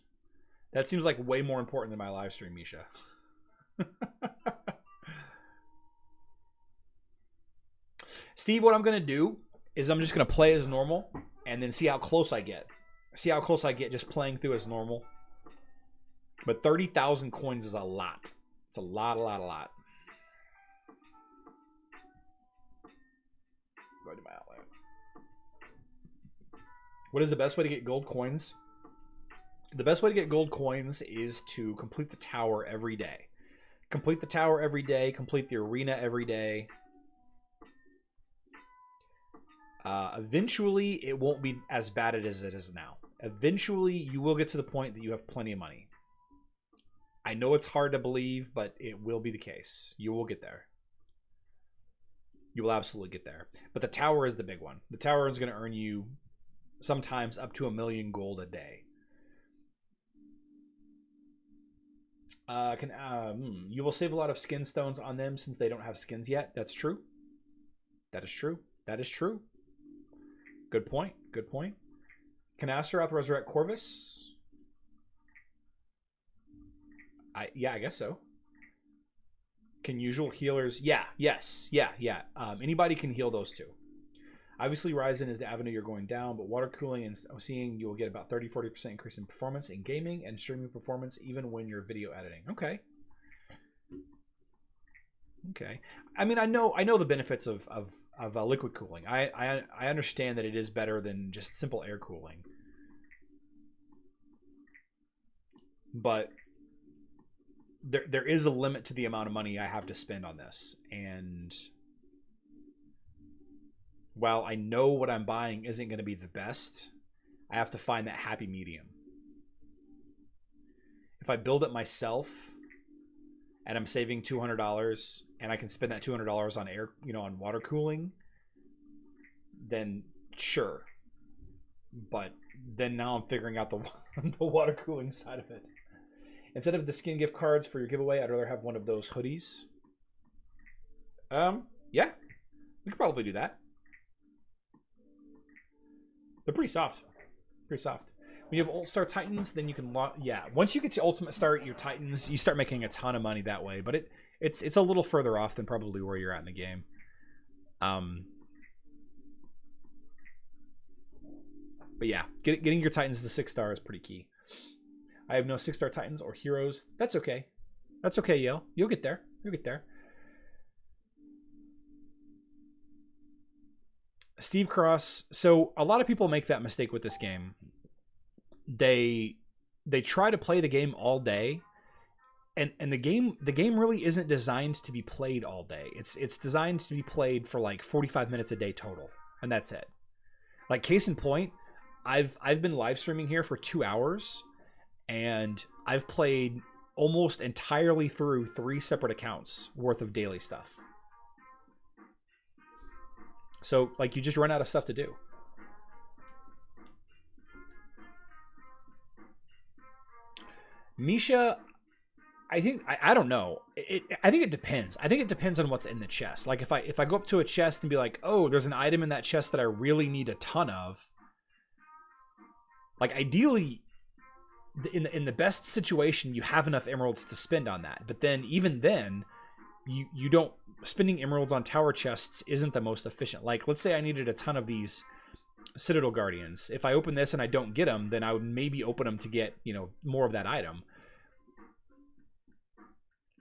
That seems like way more important than my live stream, Misha. Steve, what I'm going to do is I'm just going to play as normal and then see how close I get. See how close I get just playing through as normal. But 30,000 coins is a lot. It's a lot. Go to my outlet. What is the best way to get gold coins? The best way to get gold coins is to complete the tower every day. Complete the tower every day. Complete the arena every day. Eventually, it won't be as bad as it is now. Eventually, you will get to the point that you have plenty of money. I know it's hard to believe, but it will be the case. You will get there. You will absolutely get there. But the tower is the big one. The tower is going to earn you sometimes up to 1 million gold a day. You will save a lot of skin stones on them since they don't have skins yet. That's true. That is true. That is true. Good point. Good point. Can Astaroth resurrect Corvus? Yeah, I guess so. Can usual healers? Yeah, yes, yeah. Anybody can heal those two. Obviously, Ryzen is the avenue you're going down, but water cooling and seeing you will get about 30-40% increase in performance in gaming and streaming performance, even when you're video editing. Okay. Okay. I mean, I know the benefits of liquid cooling. I understand that it is better than just simple air cooling, but there is a limit to the amount of money I have to spend on this, and while I know what I'm buying isn't going to be the best, I have to find that happy medium. If I build it myself and I'm saving $200 and I can spend that $200 on air, on water cooling, then sure. But then now I'm figuring out the water cooling side of it. Instead of the skin gift cards for your giveaway, I'd rather have one of those hoodies. Yeah, we could probably do that. They're pretty soft. Pretty soft. When you have Ult Star Titans, then you can yeah. Once you get to Ultimate Star, your Titans, you start making a ton of money that way. But it's a little further off than probably where you're at in the game. But yeah, getting your Titans to 6-star is pretty key. I have no 6-star Titans or heroes. That's okay. That's okay, Yale. You'll get there. You'll get there. Steve Cross. So a lot of people make that mistake with this game. They try to play the game all day, and the game really isn't designed to be played all day. It's designed to be played for like 45 minutes a day total, and that's it. Like case in point, I've been live streaming here for 2 hours, and I've played almost entirely through 3 separate accounts worth of daily stuff. So like you just run out of stuff to do. Misha, I think I don't know. I think it depends. I think it depends on what's in the chest. Like if I go up to a chest and be like, oh, there's an item in that chest that I really need a ton of. Like ideally, in the best situation, you have enough emeralds to spend on that. But then even then, you don't. Spending emeralds on tower chests isn't the most efficient. Like let's say I needed a ton of these Citadel Guardians. If I open this and I don't get them, then I would maybe open them to get more of that item.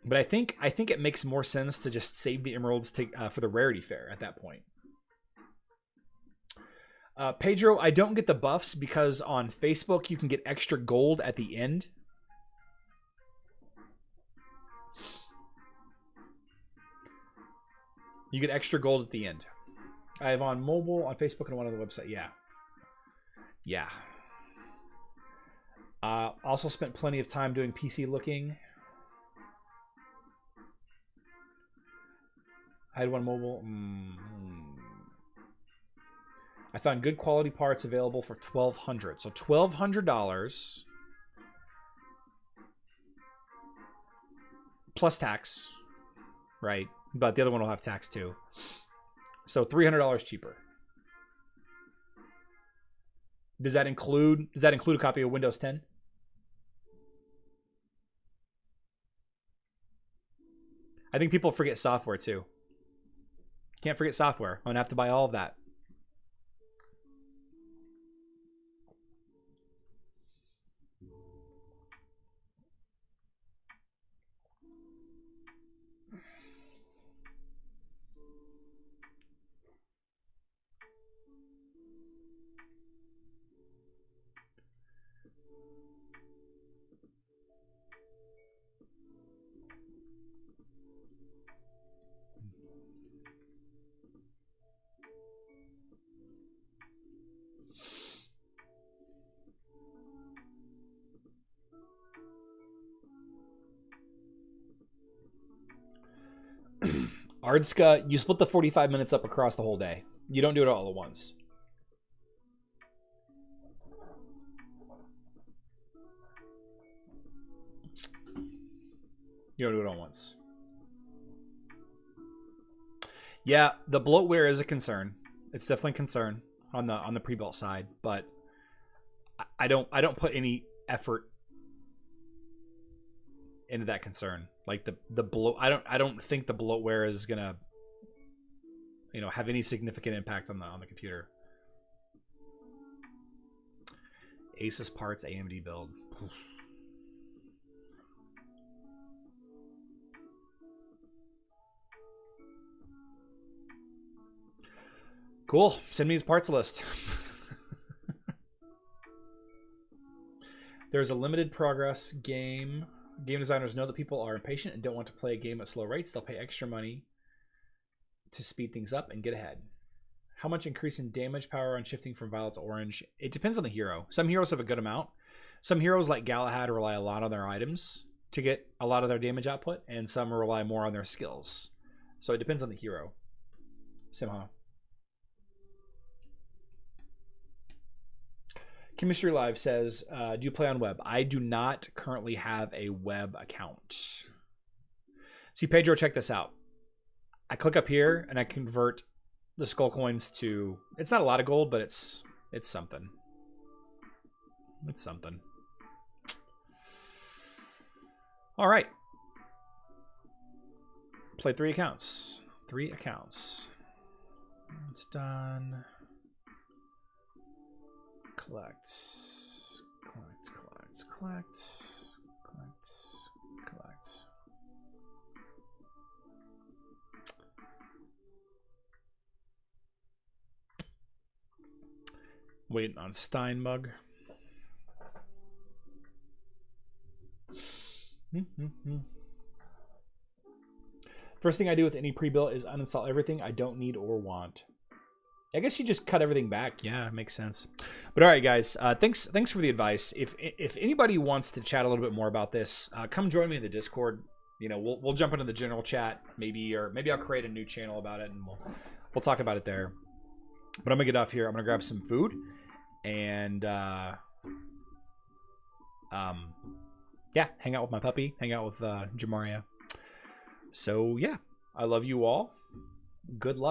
But I think it makes more sense to just save the emeralds for the rarity fair at that point. Pedro, I don't get the buffs because on Facebook you can get extra gold at the end. You get extra gold at the end. I have on mobile, on Facebook, and one on the website. Yeah. Yeah. Also spent plenty of time doing PC looking. I had one mobile. I found good quality parts available for $1,200. So $1,200 plus tax, right? But the other one will have tax too. So $300 cheaper. Does that include a copy of Windows 10? I think people forget software too. Can't forget software. I'm gonna have to buy all of that. Ardska, you split the 45 minutes up across the whole day. You don't do it all at once. You don't do it all at once. Yeah, the bloatware is a concern. It's definitely a concern on the pre-built side, but I don't put any effort into that concern. Like the bloat, I don't think the bloatware is gonna, have any significant impact on the computer. Asus parts AMD build. Oof. Cool. Send me his parts list. There's a limited progress game. Game designers know that people are impatient and don't want to play a game at slow rates. They'll pay extra money to speed things up and get ahead. How much increase in damage power on shifting from violet to orange? It depends on the hero. Some heroes have a good amount. Some heroes like Galahad rely a lot on their items to get a lot of their damage output, and some rely more on their skills. So it depends on the hero. Simha. Chemistry Live says, do you play on web? I do not currently have a web account. See, Pedro, check this out. I click up here and I convert the skull coins to, it's not a lot of gold, but it's something. It's something. All right. Play 3 accounts. 3 accounts. It's done. Collect. Waiting on Steinmug. First thing I do with any pre-built is uninstall everything I don't need or want. I guess you just cut everything back. Yeah, it makes sense. But all right, guys, thanks for the advice. If anybody wants to chat a little bit more about this, come join me in the Discord. We'll jump into the general chat, maybe I'll create a new channel about it and we'll talk about it there. But I'm gonna get off here. I'm gonna grab some food and yeah, hang out with my puppy, hang out with Jamaria. So yeah, I love you all. Good luck.